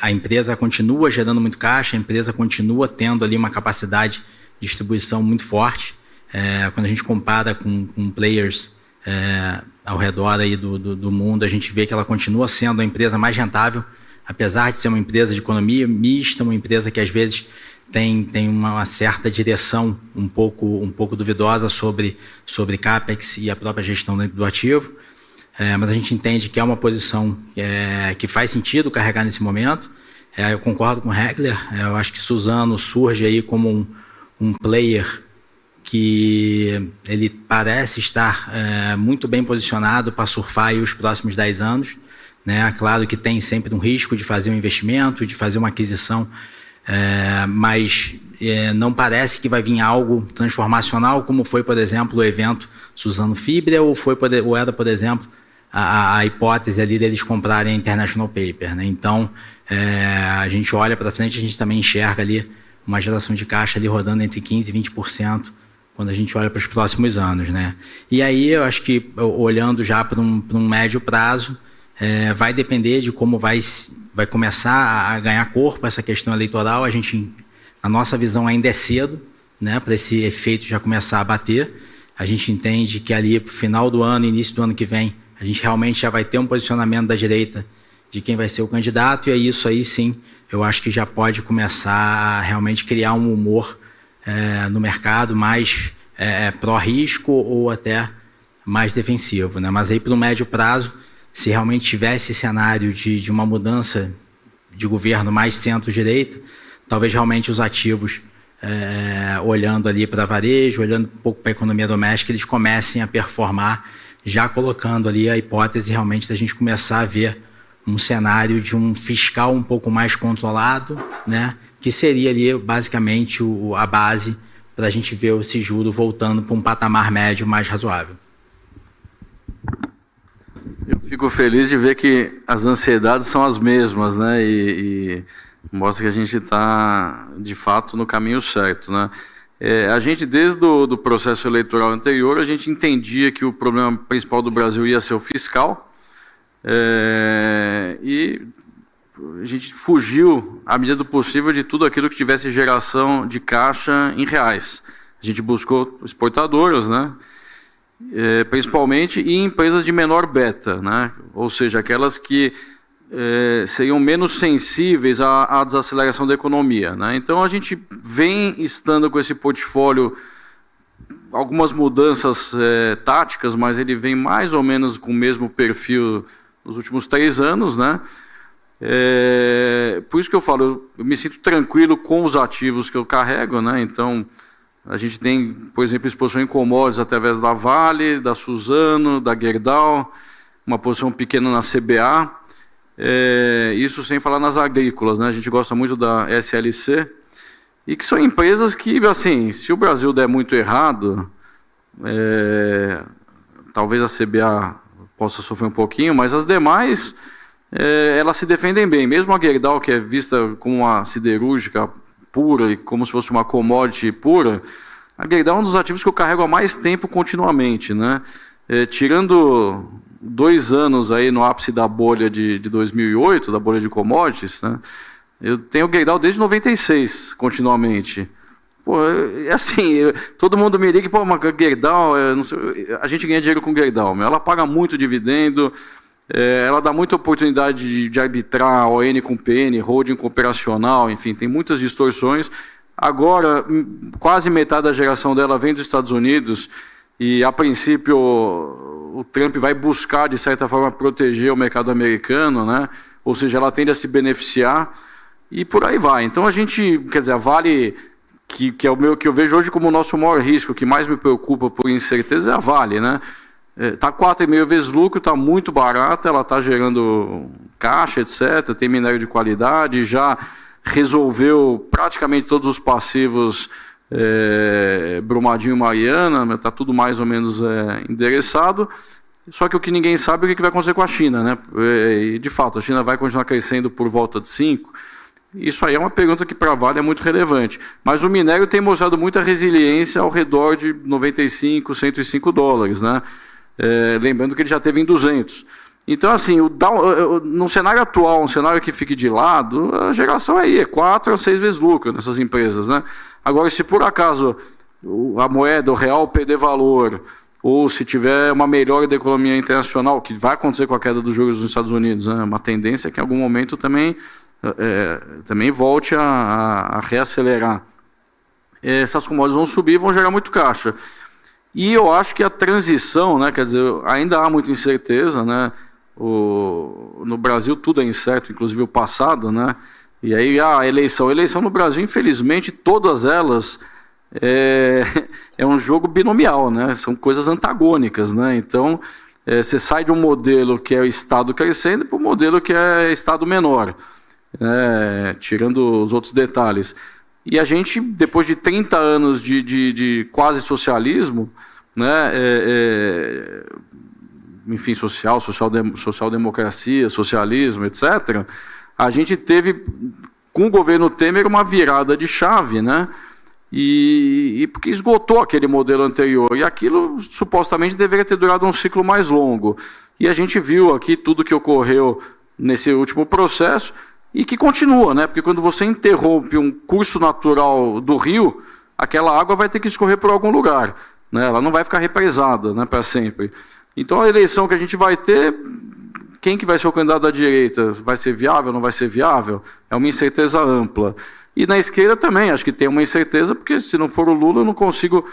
E: a empresa continua gerando muito caixa, a empresa continua tendo ali uma capacidade de distribuição muito forte. Quando a gente compara com players ao redor aí do mundo, a gente vê que ela continua sendo a empresa mais rentável, apesar de ser uma empresa de economia mista, uma empresa que às vezes tem uma certa direção um pouco duvidosa sobre CAPEX e a própria gestão do ativo. Mas a gente entende que é uma posição que faz sentido carregar nesse momento. Eu concordo com o Hegler, eu acho que Suzano surge aí como um player que ele parece estar muito bem posicionado para surfar aí os próximos 10 anos. Né? Claro que tem sempre um risco de fazer um investimento, de fazer uma aquisição, mas não parece que vai vir algo transformacional, como foi, por exemplo, o evento Suzano Fibra, ou era, por exemplo, a hipótese ali deles comprarem a International Paper. Né? Então, a gente olha para frente, a gente também enxerga ali uma geração de caixa ali rodando entre 15% e 20%, quando a gente olha para os próximos anos. Né? E aí, eu acho que, olhando já para um médio prazo, vai depender de como vai começar a ganhar corpo essa questão eleitoral. A gente, a nossa visão ainda é cedo, né, para esse efeito já começar a bater. A gente entende que ali para o final do ano, início do ano que vem, a gente realmente já vai ter um posicionamento da direita de quem vai ser o candidato, e é isso aí sim, eu acho que já pode começar a realmente criar um humor no mercado mais pró-risco ou até mais defensivo. Né? Mas aí para o médio prazo, se realmente tivesse esse cenário de uma mudança de governo mais centro-direita, talvez realmente os ativos, olhando ali para varejo, olhando um pouco para a economia doméstica, eles comecem a performar, já colocando ali a hipótese realmente da gente começar a ver um cenário de um fiscal um pouco mais controlado, né, que seria ali basicamente a base para a gente ver esse juro voltando para um patamar médio mais razoável.
C: Eu fico feliz de ver que as ansiedades são as mesmas, né? E mostra que a gente está, de fato, no caminho certo, né? A gente, desde o processo eleitoral anterior, a gente entendia que o problema principal do Brasil ia ser o fiscal, e a gente fugiu, à medida do possível, de tudo aquilo que tivesse geração de caixa em reais. A gente buscou exportadoras, né? Principalmente em empresas de menor beta, né? Ou seja, aquelas que seriam menos sensíveis à desaceleração da economia, né? Então a gente vem estando com esse portfólio, algumas mudanças táticas, mas ele vem mais ou menos com o mesmo perfil nos últimos 3 anos, né? Por isso que eu falo, eu me sinto tranquilo com os ativos que eu carrego, né? Então a gente tem, por exemplo, exposição em commodities através da Vale, da Suzano, da Gerdau, uma posição pequena na CBA, isso sem falar nas agrícolas, né? A gente gosta muito da SLC, e que são empresas que, assim, se o Brasil der muito errado, talvez a CBA possa sofrer um pouquinho, mas as demais, elas se defendem bem. Mesmo a Gerdau, que é vista como uma siderúrgica pura e como se fosse uma commodity pura, a Gerdau é um dos ativos que eu carrego há mais tempo continuamente, né? Tirando 2 anos aí no ápice da bolha de 2008, da bolha de commodities, né? Eu tenho Gerdau desde 96, continuamente. Pô, assim, todo mundo me liga, pô, mas Gerdau, a gente ganha dinheiro com Gerdau, ela paga muito dividendo, ela dá muita oportunidade de arbitrar ON com PN, holding com operacional, enfim, tem muitas distorções. Agora, quase metade da geração dela vem dos Estados Unidos e, a princípio, o Trump vai buscar, de certa forma, proteger o mercado americano, né? Ou seja, ela tende a se beneficiar e por aí vai. Então, a gente, quer dizer, a Vale, que é o meu, que eu vejo hoje como o nosso maior risco, o que mais me preocupa por incerteza, é a Vale, né? Está 4,5 vezes lucro, está muito barata, ela está gerando caixa, etc., tem minério de qualidade, já resolveu praticamente todos os passivos Brumadinho e Mariana, está tudo mais ou menos endereçado, só que o que ninguém sabe é o que vai acontecer com a China, né? E, de fato, a China vai continuar crescendo por volta de 5%. Isso aí é uma pergunta que para a Vale é muito relevante. Mas o minério tem mostrado muita resiliência ao redor de 95, 105 dólares, né? Lembrando que ele já teve em 200. Então, assim, no cenário atual, um cenário que fique de lado, a geração aí é 4 a 6 vezes lucro nessas empresas, né? Agora, se por acaso a moeda, o real perder valor, ou se tiver uma melhora da economia internacional, que vai acontecer com a queda dos juros nos Estados Unidos, né? Uma tendência que em algum momento também volte a reacelerar. Essas commodities vão subir, vão gerar muito caixa. E eu acho que a transição, né, quer dizer, ainda há muita incerteza, né? No Brasil tudo é incerto, inclusive o passado, né? E aí a eleição no Brasil, infelizmente, todas elas é um jogo binomial, né? São coisas antagônicas, né? Então você sai de um modelo que é o Estado crescendo para um modelo que é Estado menor, tirando os outros detalhes. E a gente, depois de 30 anos de quase socialismo, né, enfim, social-democracia, socialismo, etc., a gente teve, com o governo Temer, uma virada de chave, né, e porque esgotou aquele modelo anterior, e aquilo supostamente deveria ter durado um ciclo mais longo. E a gente viu aqui tudo que ocorreu nesse último processo, e que continua, né? Porque quando você interrompe um curso natural do rio, aquela água vai ter que escorrer por algum lugar, né? Ela não vai ficar represada, né, para sempre. Então a eleição que a gente vai ter, quem que vai ser o candidato da direita? Vai ser viável, não vai ser viável? É uma incerteza ampla. E na esquerda também, acho que tem uma incerteza, porque se não for o Lula, eu não consigo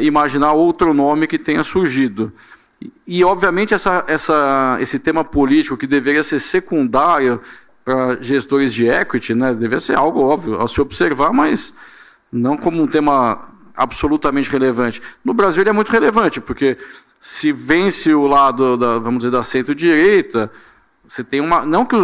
C: imaginar outro nome que tenha surgido. E obviamente esse tema político, que deveria ser secundário para gestores de equity, né, deveria ser algo óbvio a se observar, mas não como um tema absolutamente relevante. No Brasil ele é muito relevante, porque se vence o lado vamos dizer, da centro-direita, você tem não que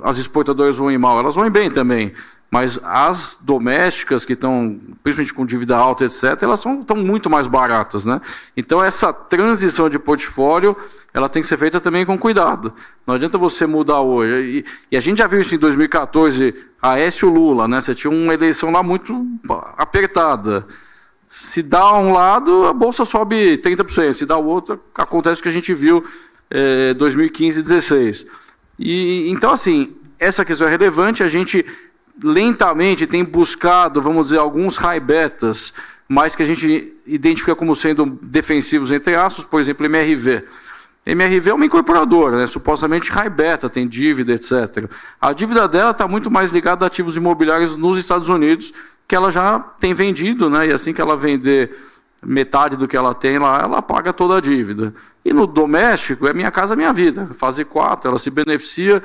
C: as exportadoras vão ir mal, elas vão ir bem também, mas as domésticas que estão, principalmente com dívida alta, etc., elas estão muito mais baratas, né? Então essa transição de portfólio, ela tem que ser feita também com cuidado. Não adianta você mudar hoje. E a gente já viu isso em 2014, Aécio Lula, né? Você tinha uma eleição lá muito apertada. Se dá um lado, a bolsa sobe 30%. Se dá o outro, acontece o que a gente viu em 2015 e 2016. Então, assim, essa questão é relevante. A gente lentamente tem buscado, vamos dizer, alguns high betas, mas que a gente identifica como sendo defensivos, entre aspas, por exemplo, MRV. MRV é uma incorporadora, né? Supostamente high beta, tem dívida, etc. A dívida dela está muito mais ligada a ativos imobiliários nos Estados Unidos, que ela já tem vendido, né? E assim que ela vender metade do que ela tem lá, ela paga toda a dívida. E no doméstico, é Minha Casa Minha Vida, fase 4, ela se beneficia,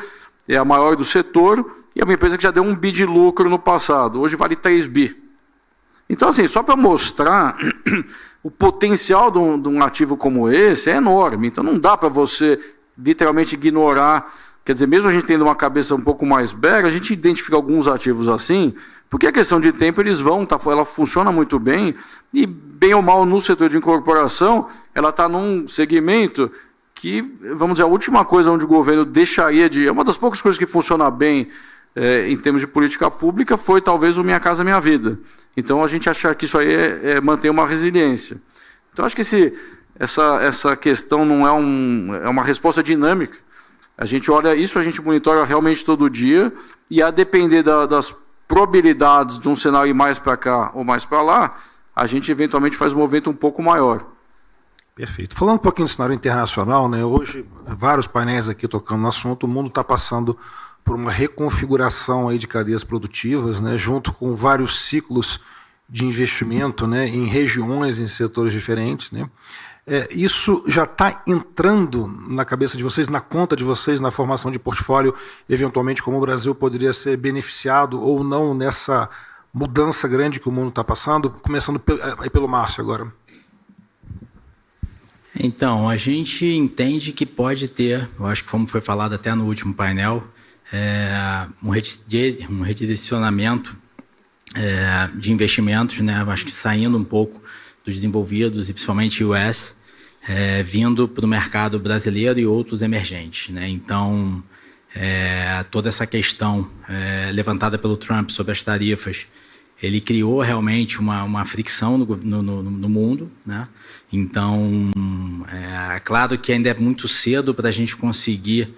C: é a maior do setor, e é uma empresa que já deu 1 bi de lucro no passado, hoje vale 3 bi. Então, assim, só para mostrar o potencial de um ativo como esse é enorme. Então, não dá para você literalmente ignorar. Quer dizer, mesmo a gente tendo uma cabeça um pouco mais bega, a gente identifica alguns ativos assim, porque a questão de tempo eles vão, ela funciona muito bem, e bem ou mal no setor de incorporação, ela está num segmento que, vamos dizer, a última coisa onde o governo deixaria de... É uma das poucas coisas que funciona bem em termos de política pública foi talvez o Minha Casa Minha Vida. Então a gente acha que isso aí mantém uma resiliência. Então acho que essa questão não é uma resposta dinâmica. A gente olha isso, a gente monitora realmente todo dia, e a depender das probabilidades de um cenário ir mais para cá ou mais para lá, a gente eventualmente faz um movimento um pouco maior.
B: Perfeito. Falando um pouquinho do cenário internacional, né, hoje vários painéis aqui tocando no assunto, o mundo está passando por uma reconfiguração aí de cadeias produtivas, né, junto com vários ciclos de investimento, né, em regiões, em setores diferentes, né. Isso já está entrando na cabeça de vocês, na conta de vocês, na formação de portfólio, eventualmente como o Brasil poderia ser beneficiado ou não nessa mudança grande que o mundo está passando, começando pelo Márcio agora.
E: Então, a gente entende que pode ter, eu acho que como foi falado até no último painel, um redirecionamento de investimentos, né? Acho que saindo um pouco dos desenvolvidos e principalmente US, vindo para o mercado brasileiro e outros emergentes, né? Então, toda essa questão levantada pelo Trump sobre as tarifas, ele criou realmente uma fricção no mundo, né? Então, é claro que ainda é muito cedo para a gente conseguir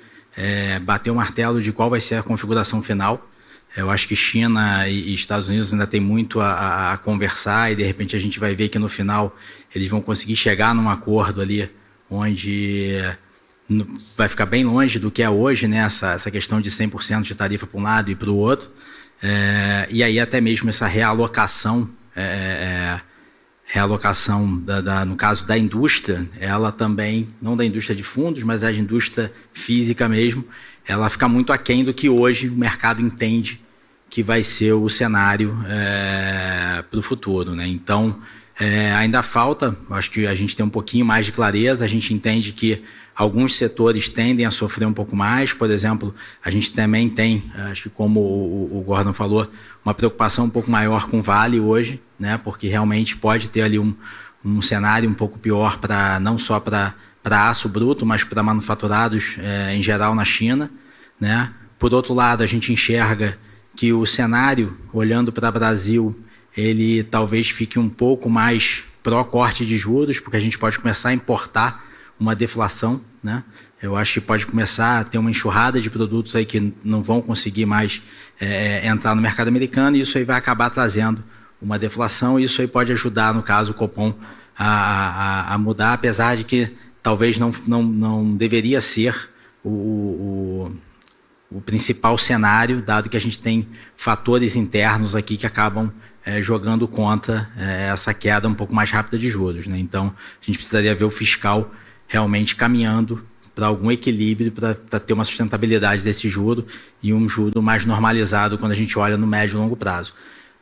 E: bater o martelo de qual vai ser a configuração final. Eu acho que China e Estados Unidos ainda tem muito a conversar, e de repente a gente vai ver que no final eles vão conseguir chegar num acordo ali onde vai ficar bem longe do que é hoje, né? Essa questão de 100% de tarifa para um lado e para o outro. E aí até mesmo essa realocação, no caso da indústria, ela também, não da indústria de fundos, mas da indústria física mesmo, ela fica muito aquém do que hoje o mercado entende que vai ser o cenário para o futuro, né? Então, ainda falta, acho que a gente tem um pouquinho mais de clareza, a gente entende que alguns setores tendem a sofrer um pouco mais. Por exemplo, a gente também tem, acho que como o Gordon falou, uma preocupação um pouco maior com o Vale hoje, né? Porque realmente pode ter ali um cenário um pouco pior não só para aço bruto, mas para manufaturados em geral na China, né? Por outro lado, a gente enxerga que o cenário, olhando para o Brasil, ele talvez fique um pouco mais pró-corte de juros, porque a gente pode começar a importar uma deflação, né? Eu acho que pode começar a ter uma enxurrada de produtos aí que não vão conseguir mais entrar no mercado americano, e isso aí vai acabar trazendo uma deflação, e isso aí pode ajudar, no caso, o Copom a mudar, apesar de que talvez não deveria ser o principal cenário, dado que a gente tem fatores internos aqui que acabam jogando contra essa queda um pouco mais rápida de juros, né? Então, a gente precisaria ver o fiscal realmente caminhando para algum equilíbrio, para ter uma sustentabilidade desse juro e um juro mais normalizado quando a gente olha no médio e longo prazo.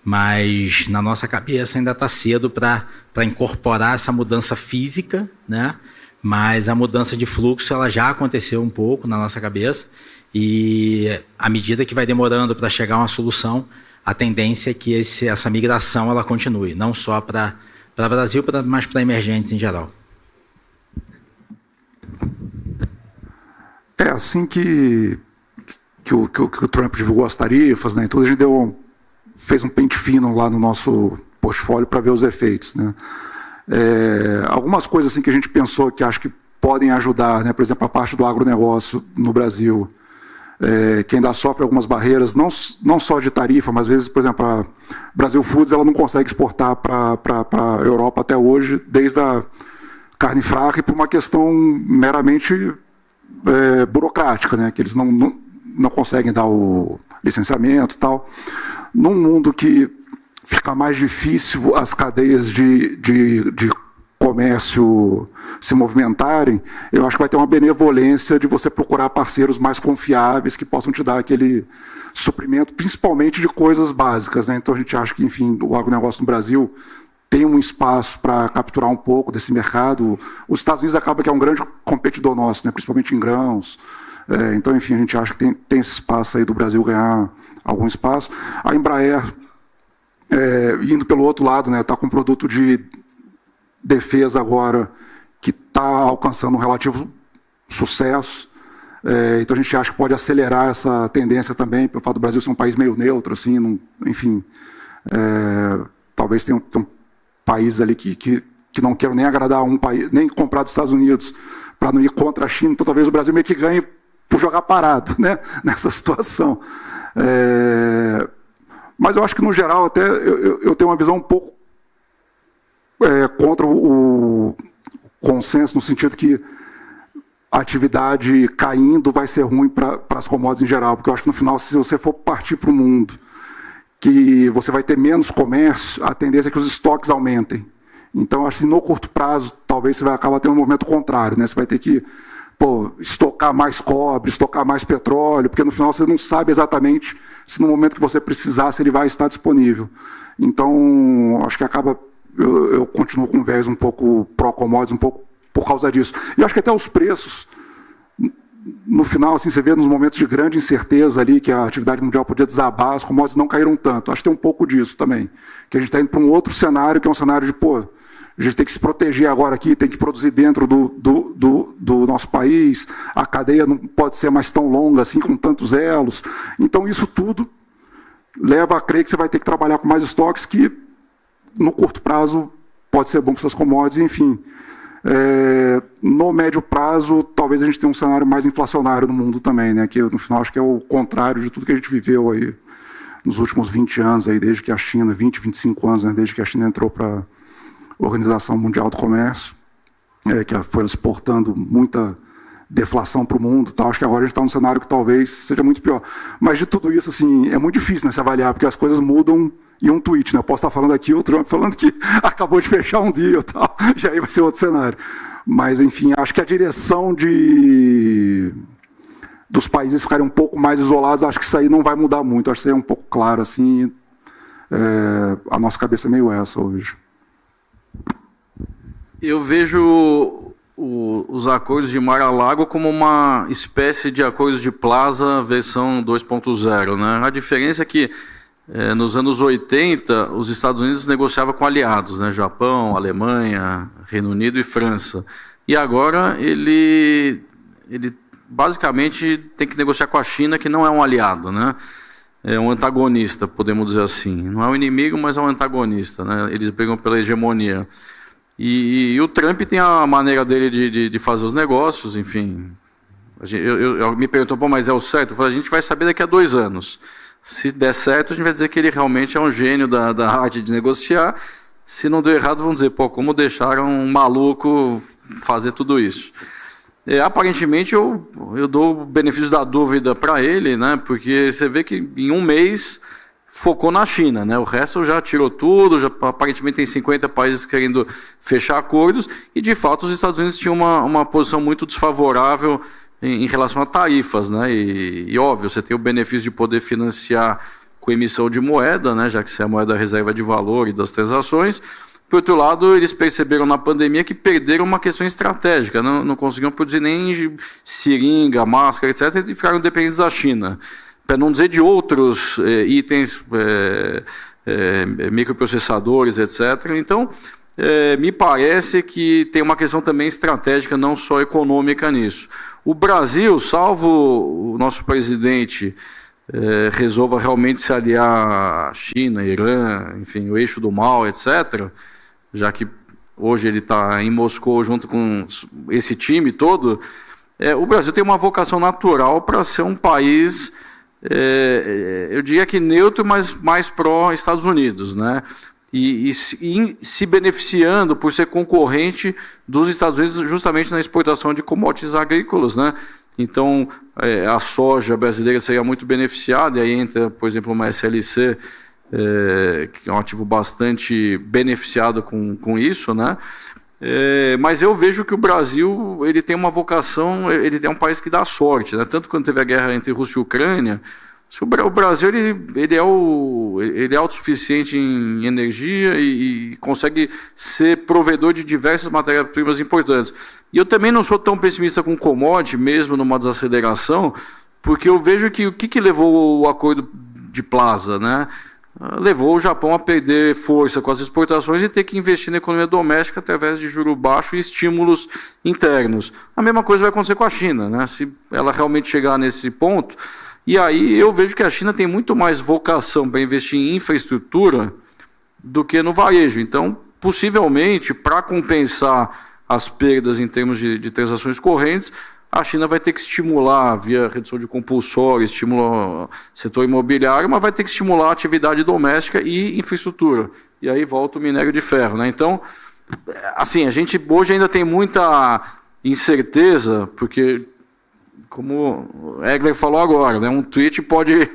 E: Mas na nossa cabeça ainda está cedo para incorporar essa mudança física, né? Mas a mudança de fluxo ela já aconteceu um pouco na nossa cabeça, e à medida que vai demorando para chegar uma solução, a tendência é que essa migração ela continue, não só para o Brasil, mas para emergentes em geral.
D: Assim que o Trump divulgou as tarifas, né, então a gente fez um pente fino lá no nosso portfólio para ver os efeitos, né. Algumas coisas assim que a gente pensou que acho que podem ajudar, né, por exemplo, a parte do agronegócio no Brasil, que ainda sofre algumas barreiras, não só de tarifa, mas às vezes, por exemplo, a Brasil Foods ela não consegue exportar para a Europa até hoje, desde a carne fraca e por uma questão meramente burocrática, né? Que eles não conseguem dar o licenciamento e tal. Num mundo que fica mais difícil as cadeias de comércio se movimentarem, eu acho que vai ter uma benevolência de você procurar parceiros mais confiáveis que possam te dar aquele suprimento, principalmente de coisas básicas, né? Então a gente acha que, enfim, o agronegócio no Brasil tem um espaço para capturar um pouco desse mercado. Os Estados Unidos acaba que é um grande competidor nosso, né? Principalmente em grãos. Então, enfim, a gente acha que tem esse espaço aí do Brasil ganhar algum espaço. A Embraer, indo pelo outro lado, né? Está com um produto de defesa agora que está alcançando um relativo sucesso. Então a gente acha que pode acelerar essa tendência também, pelo fato do Brasil ser um país meio neutro, assim, enfim. Talvez tenha um país ali que não queiram nem agradar um país, nem comprar dos Estados Unidos para não ir contra a China, então talvez o Brasil meio que ganhe por jogar parado, né, nessa situação. Mas eu acho que, no geral, até eu tenho uma visão um pouco contra o consenso, no sentido que a atividade caindo vai ser ruim para as commodities em geral, porque eu acho que, no final, se você for partir para o mundo que você vai ter menos comércio, a tendência é que os estoques aumentem. Então, acho que no curto prazo, talvez você vai acabar tendo um movimento contrário, né? Você vai ter que estocar mais cobre, estocar mais petróleo, porque no final você não sabe exatamente se no momento que você precisar, se ele vai estar disponível. Então, acho que acaba... Eu continuo com um viés um pouco pró-commodities, um pouco por causa disso. E acho que até os preços, no final, assim, você vê nos momentos de grande incerteza ali, que a atividade mundial podia desabar, as commodities não caíram tanto. Acho que tem um pouco disso também. Que a gente está indo para um outro cenário, que é um cenário de, a gente tem que se proteger agora aqui, tem que produzir dentro do nosso país, a cadeia não pode ser mais tão longa assim, com tantos elos. Então, isso tudo leva a crer que você vai ter que trabalhar com mais estoques que, no curto prazo, pode ser bom para essas commodities, enfim. No médio prazo, talvez a gente tenha um cenário mais inflacionário no mundo também, né? Que, no final, acho que é o contrário de tudo que a gente viveu aí nos últimos 20 anos, aí, desde que a China, 20, 25 anos, né? Desde que a China entrou para Organização Mundial do Comércio, que foi exportando muita deflação para o mundo, tal. Acho que agora a gente está num cenário que talvez seja muito pior. Mas de tudo isso, assim, é muito difícil, né, se avaliar, porque as coisas mudam em um tweet, né? Eu posso estar falando aqui, o Trump falando que acabou de fechar um deal, tal, já aí vai ser outro cenário. Mas, enfim, acho que a direção dos países ficarem um pouco mais isolados, acho que isso aí não vai mudar muito. Acho que isso aí é um pouco claro, assim. A nossa cabeça é meio essa hoje.
C: Eu vejo os acordos de Mar-a-Lago como uma espécie de acordos de Plaza versão 2.0, né? A diferença é que, nos anos 80, os Estados Unidos negociavam com aliados, né? Japão, Alemanha, Reino Unido e França. E agora ele basicamente tem que negociar com a China, que não é um aliado, né? É um antagonista, podemos dizer assim. Não é um inimigo, mas é um antagonista, né? Eles brigam pela hegemonia. E o Trump tem a maneira dele de fazer os negócios, enfim. Eu me perguntou, mas é o certo? Eu falei, a gente vai saber daqui a 2 anos. Se der certo, a gente vai dizer que ele realmente é um gênio da arte de negociar. Se não deu errado, vão dizer, como deixaram um maluco fazer tudo isso. Aparentemente, eu dou o benefício da dúvida para ele, né? Porque você vê que em um mês focou na China, né? O resto já tirou tudo, aparentemente tem 50 países querendo fechar acordos, e de fato os Estados Unidos tinham uma posição muito desfavorável em relação a tarifas, né? E óbvio, você tem o benefício de poder financiar com emissão de moeda, né? Já que você é a moeda reserva de valor e das transações. Por outro lado, eles perceberam na pandemia que perderam uma questão estratégica, não conseguiam produzir nem seringa, máscara, etc., e ficaram dependentes da China. Para não dizer de outros itens, microprocessadores, etc. Então, me parece que tem uma questão também estratégica, não só econômica nisso. O Brasil, salvo o nosso presidente resolva realmente se aliar à China, Irã, enfim, o eixo do mal, etc., já que hoje ele está em Moscou junto com esse time todo, o Brasil tem uma vocação natural para ser um país, eu diria que neutro, mas mais pró-Estados Unidos, né? E se beneficiando por ser concorrente dos Estados Unidos justamente na exportação de commodities agrícolas, né? Então, a soja brasileira seria muito beneficiada, e aí entra, por exemplo, uma SLC, que é um ativo bastante beneficiado com isso, né? Mas eu vejo que o Brasil ele tem uma vocação, ele é um país que dá sorte, né? Tanto quando teve a guerra entre Rússia e Ucrânia, o Brasil ele é autossuficiente em energia e consegue ser provedor de diversas matérias-primas importantes. E eu também não sou tão pessimista com commodity, mesmo numa desaceleração, porque eu vejo que o que levou o acordo de Plaza, né? Levou o Japão a perder força com as exportações e ter que investir na economia doméstica através de juro baixo e estímulos internos. A mesma coisa vai acontecer com a China, né? Se ela realmente chegar nesse ponto. E aí eu vejo que a China tem muito mais vocação para investir em infraestrutura do que no varejo. Então, possivelmente, para compensar as perdas em termos de transações correntes, a China vai ter que estimular, via redução de compulsório, estimular o setor imobiliário, mas vai ter que estimular a atividade doméstica e infraestrutura. E aí volta o minério de ferro, né? Então, assim, a gente hoje ainda tem muita incerteza, porque, como o Egler falou agora, né, um tweet pode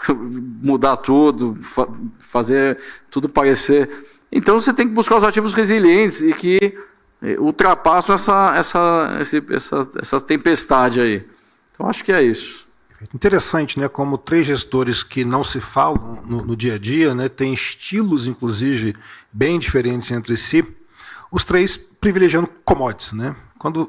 C: mudar tudo, fazer tudo parecer... Então, você tem que buscar os ativos resilientes e que ultrapassam essa tempestade aí. Então, acho que é isso.
B: Interessante, né? Como três gestores que não se falam no dia a dia, né? Têm estilos, inclusive, bem diferentes entre si, os três privilegiando commodities, né?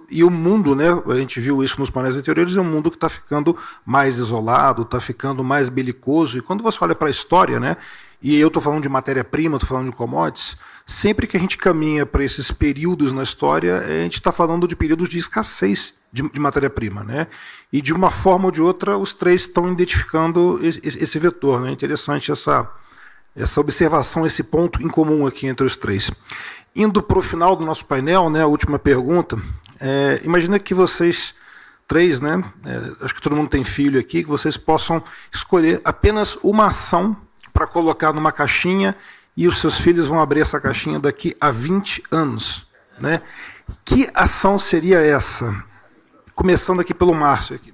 B: E o mundo, né? A gente viu isso nos painéis anteriores, é um mundo que está ficando mais isolado, está ficando mais belicoso. E quando você olha para a história, né? E eu estou falando de matéria-prima, estou falando de commodities, sempre que a gente caminha para esses períodos na história, a gente está falando de períodos de escassez de matéria-prima, né? E de uma forma ou de outra, os três estão identificando esse vetor, né? Interessante essa observação, esse ponto em comum aqui entre os três. Indo para o final do nosso painel, né? A última pergunta. Imagina que vocês três, né? Acho que todo mundo tem filho aqui, que vocês possam escolher apenas uma ação para colocar numa caixinha e os seus filhos vão abrir essa caixinha daqui a 20 anos. Né? Que ação seria essa? Começando aqui pelo Márcio. Aqui.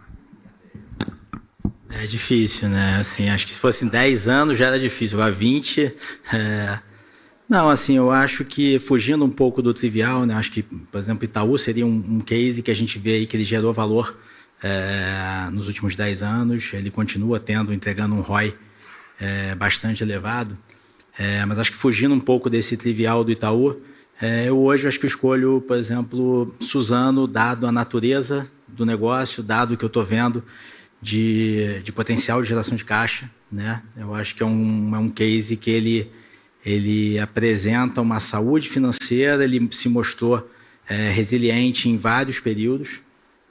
E: É difícil, né? Assim, acho que se fossem 10 anos já era difícil, agora 20... Não, assim, eu acho que, fugindo um pouco do trivial, né? Acho que, por exemplo, Itaú seria um case que a gente vê aí que ele gerou valor nos últimos 10 anos, ele continua entregando um ROI bastante elevado, mas acho que fugindo um pouco desse trivial do Itaú, eu hoje acho que eu escolho, por exemplo, Suzano, dado a natureza do negócio, dado o que eu estou vendo de potencial de geração de caixa, né? Eu acho que é um case que ele apresenta uma saúde financeira, ele se mostrou resiliente em vários períodos,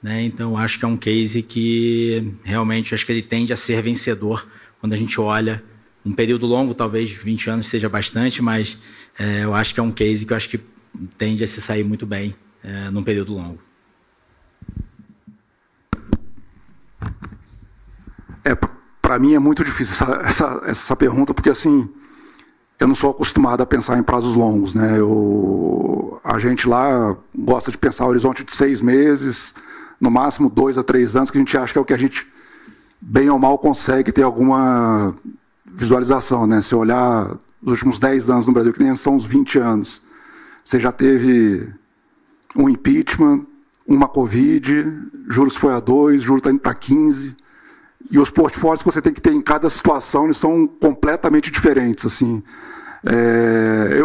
E: né? Então acho que é um case que realmente acho que ele tende a ser vencedor quando a gente olha um período longo, talvez 20 anos seja bastante, mas eu acho que é um case que eu acho que tende a se sair muito bem num período longo.
D: Para mim é muito difícil essa pergunta, porque assim, eu não sou acostumado a pensar em prazos longos, né? A gente lá gosta de pensar horizonte de 6 meses, no máximo 2 a 3 anos, que a gente acha que é o que a gente, bem ou mal, consegue ter alguma visualização, né? Se olhar os últimos 10 anos no Brasil, que nem são uns 20 anos, você já teve um impeachment, uma Covid, juros foi a 2, juros está indo para 15, e os portfólios que você tem que ter em cada situação, eles são completamente diferentes, assim.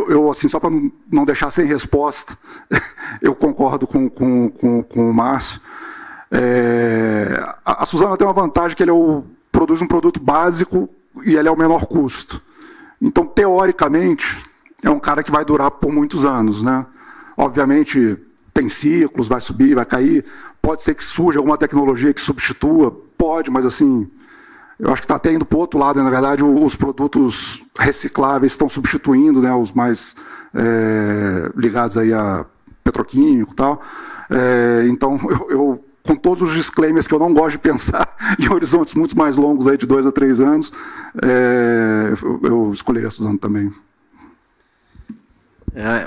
D: Eu assim, só para não deixar sem resposta, eu concordo com o Márcio. A Suzano tem uma vantagem que ele produz um produto básico e ele é o menor custo. Então, teoricamente, é um cara que vai durar por muitos anos, né? Obviamente, tem ciclos, vai subir, vai cair. Pode ser que surja alguma tecnologia que substitua, pode, mas assim, eu acho que está até indo para o outro lado, né? Na verdade, os produtos recicláveis estão substituindo, né, os mais ligados aí a petroquímico e tal. Então, eu com todos os disclaimers que eu não gosto de pensar em horizontes muito mais longos, aí de 2 a 3 anos, eu escolheria a Suzano também.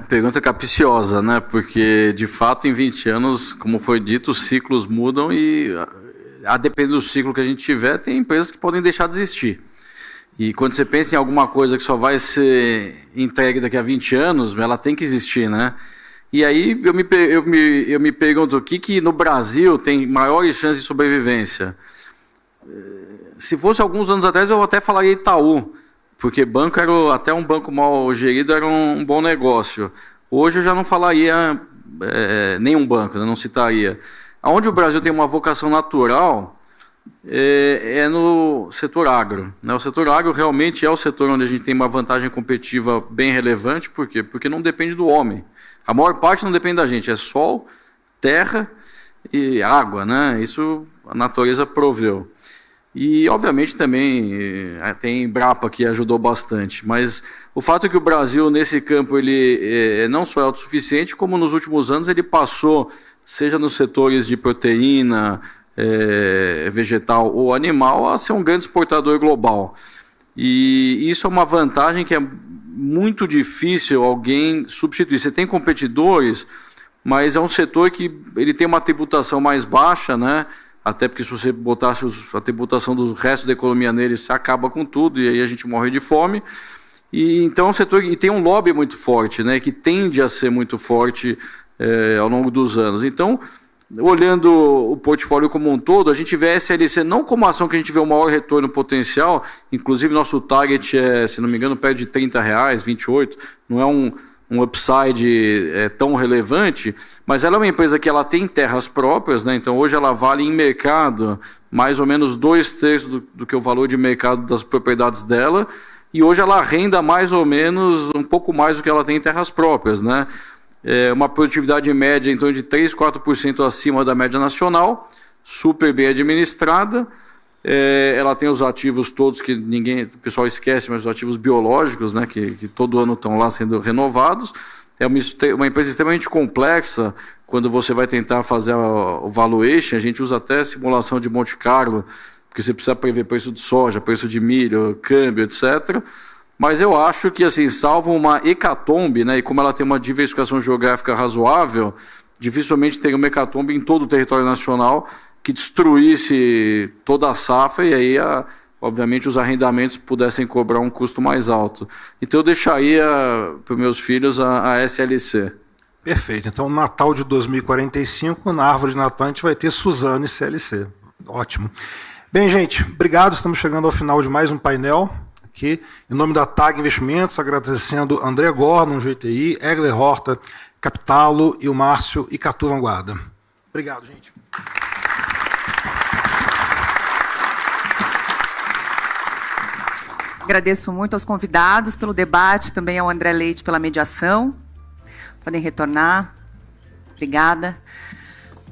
C: Pergunta capciosa, né? Porque, de fato, em 20 anos, como foi dito, os ciclos mudam e, a depender do ciclo que a gente tiver, tem empresas que podem deixar de existir. E quando você pensa em alguma coisa que só vai ser entregue daqui a 20 anos, ela tem que existir, né? E aí eu me pergunto, o que no Brasil tem maiores chances de sobrevivência? Se fosse alguns anos atrás, eu até falaria Itaú, porque banco até um banco mal gerido era um bom negócio. Hoje eu já não falaria nenhum banco, né, não citaria. Onde o Brasil tem uma vocação natural é no setor agro. Né? O setor agro realmente é o setor onde a gente tem uma vantagem competitiva bem relevante. Por quê? Porque não depende do homem. A maior parte não depende da gente, é sol, terra e água, né? Isso a natureza proveu. E, obviamente, também tem Embrapa que ajudou bastante, mas o fato é que o Brasil, nesse campo, ele não só é autossuficiente, como nos últimos anos ele passou, seja nos setores de proteína, vegetal ou animal, a ser um grande exportador global. E isso é uma vantagem que é muito difícil alguém substituir. Você tem competidores, mas é um setor que ele tem uma tributação mais baixa, né? Até porque se você botasse a tributação do resto da economia nele, você acaba com tudo, e aí a gente morre de fome. E então é um setor que tem um lobby muito forte, né, que tende a ser muito forte ao longo dos anos. Então, olhando o portfólio como um todo, a gente vê a SLC não como a ação que a gente vê o maior retorno potencial, inclusive nosso target se não me engano, perto de R$30, 28, não é um upside tão relevante, mas ela é uma empresa que ela tem terras próprias, né? Então hoje ela vale em mercado mais ou menos 2/3 do que o valor de mercado das propriedades dela, e hoje ela arrenda mais ou menos um pouco mais do que ela tem em terras próprias, né? Uma produtividade média em torno de 3, 4% acima da média nacional, super bem administrada. Ela tem os ativos todos que o pessoal esquece, mas os ativos biológicos, né, que todo ano estão lá sendo renovados. É uma empresa extremamente complexa. Quando você vai tentar fazer o valuation, a gente usa até simulação de Monte Carlo, porque você precisa prever preço de soja, preço de milho, câmbio, etc. Mas eu acho que, assim, salvo uma hecatombe, né, e como ela tem uma diversificação geográfica razoável, dificilmente tem uma hecatombe em todo o território nacional que destruísse toda a safra e aí, obviamente, os arrendamentos pudessem cobrar um custo mais alto. Então eu deixaria para os meus filhos a SLC.
B: Perfeito. Então, no Natal de 2045, na árvore de Natal, a gente vai ter Suzano e CLC. Ótimo. Bem, gente, obrigado. Estamos chegando ao final de mais um painel. Aqui, em nome da TAG Investimentos, agradecendo André Gordon, GTI, Egler Horta, Capitalo e o Márcio Icatu Vanguarda. Obrigado, gente.
A: Agradeço muito aos convidados pelo debate, também ao André Leite pela mediação. Podem retornar. Obrigada.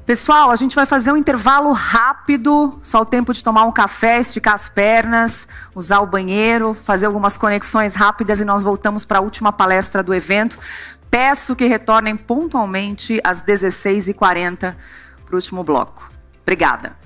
A: Pessoal, a gente vai fazer um intervalo rápido, só o tempo de tomar um café, esticar as pernas, usar o banheiro, fazer algumas conexões rápidas e nós voltamos para a última palestra do evento. Peço que retornem pontualmente às 16h40 para o último bloco. Obrigada.